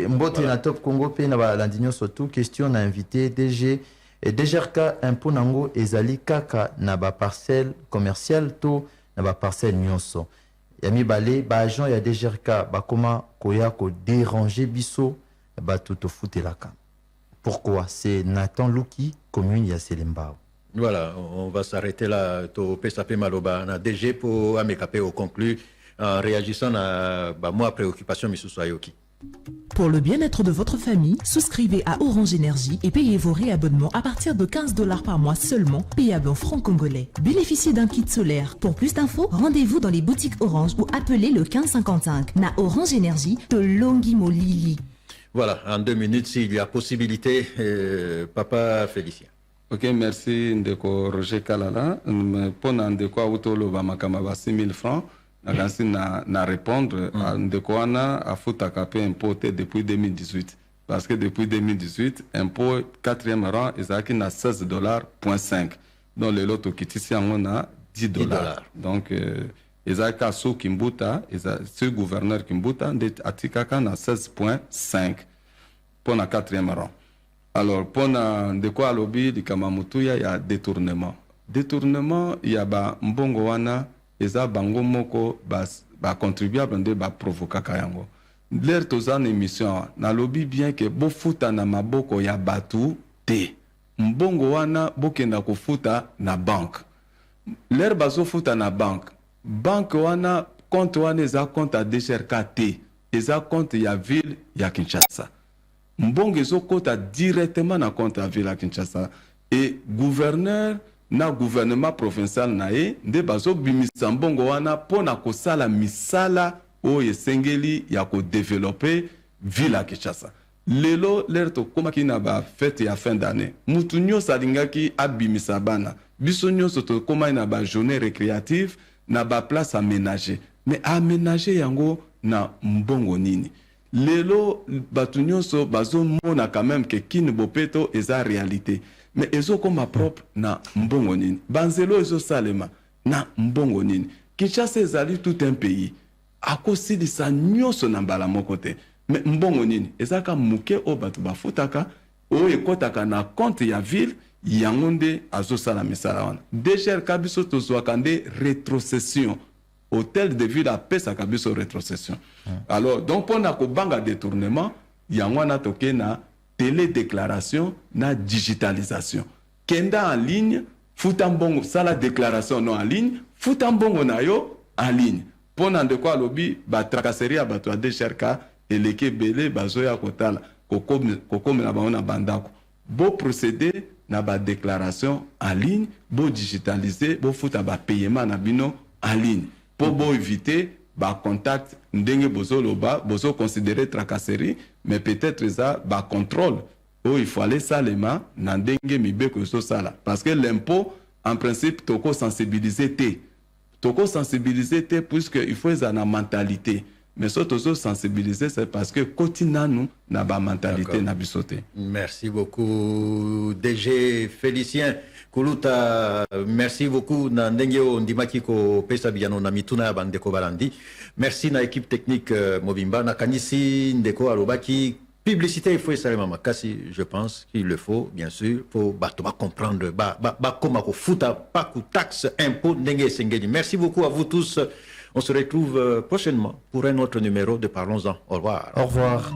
Mbote na Top Congo, pe na ba landinyo surtout, question na invité DG et DGRK impôt nango ezali kaka na ba parcelle commerciale to na ba parcelle nyonso. Yami balé ba agent ya DGRK ba koma koya ko déranger biso ba tout futelaka. Pourquoi? C'est Nathan Luki, commune ya Selembao. Voilà, on va s'arrêter là. To PSAP Maloba, na DG pour Amekapé au conclu en réagissant à moi préoccupation Missou Ayoki. Pour le bien-être de votre famille, souscrivez à Orange Énergie et payez vos réabonnements à partir de 15 $ par mois seulement, payable en francs congolais. Bénéficiez d'un kit solaire. Pour plus d'infos, rendez-vous dans les boutiques Orange ou appelez le 1555. Na Orange Énergie de Longi Molili. Voilà, en 2 minutes, s'il y a possibilité, Papa Félicien. Ok, merci Ndeko Roger Kalala. Pour Ndeko Autolo Bamakama 6 000 francs, na répondre à Ndeko Ana à Foutakapé importé depuis 2018. Parce que depuis 2018, impôt 4e rang, ils na 16 $,5. Donc le lot qui ici on a 10 $. Donc ils ont sous Kimbuta, ce gouverneur Kimbuta, Atikaka na 16,5 pour la 4e rang. Alors, pour de quoi lobby du Kamamutuya, il y a détournement. Détournement, il y a mbongo wana, eza bango moko ba contribuable de ba provoka kayango. L'air tozan émission, na lobby bien que bo futa na maboko ya batu te. Mbongo wana bokenda ko futa na banque. L'air bazo futa na banque. Banque wana compte wana eza compte à DGRK te. Eza compte ya ville ya Kinshasa. Mbongo ezokota directement na compte à ville à Kinshasa et gouverneur na gouvernement provincial na ye nde bazo bimisa mbongo wana pona kosala misala o esengeli ya ko développer ville à Kinshasa. Lelo lerto koma kina ba fête ya fin d'année mutu nyonso alingaki abimisa bana biso nyonso to koma na ba journée récréative na ba place aménagée mais aménager yango na mbongo nini? Lelo batu nyonso bazo mona quand même que kini bopeto eza réalité mais ezo koma propre na mbongo nini? Banzelo ezo salema na mbongo nini? Kinshasa ezali tout un pays akosilisa nyonso na mbala moko te mais mbongo nini? Ezaka muke o batu bafutaka o ekotaka na compte ya ville yango nde azosala misala wana. DGRK biso tozwaka nde rétrocession. Hôtel de ville a pesa kabiso rétrocession. Alors, donc, pour na ko banga détournement, yango wana toke na télédéclaration na digitalisation kenda en ligne futa mbongo sala déclaration non en ligne futa mbongo na yo en ligne pona ndeko alobi batracasserie ya bato ya desherka eleki ebele bazoya kotala kokomela bango na bandako boprocéder na badéclaration en ligne bodigitalize bofuta bapayement na bino en ligne mpo boévite bacontact ndenge bozoloba bozoconsidere tracasserie mais peut-être eza bacontrôle oyo il faut aller salema na ndenge mibeko ezosala parce que l'impôt en principe tokosensibiliser te puisque il faut eza na mentalité mais so tozosensibiliser c'est parce que koti nanu na bamentalité na biso te. Merci beaucoup DG Félicien Kuluta, merci beaucoup na ndenge o ndimaki ko pesa biano na mituna ya bandeko balandi. Merci na équipe technique Mobimba na kanisi ndeko alobaki publicité il faut essayer mama kasi je pense qu'il le faut bien sûr pour bato ba comprendre ba koma ko futa pa ku taxe impôt ndenge sengeli. Merci beaucoup à vous tous. On se retrouve prochainement pour un autre numéro de Parlons-en. Au revoir. Au revoir.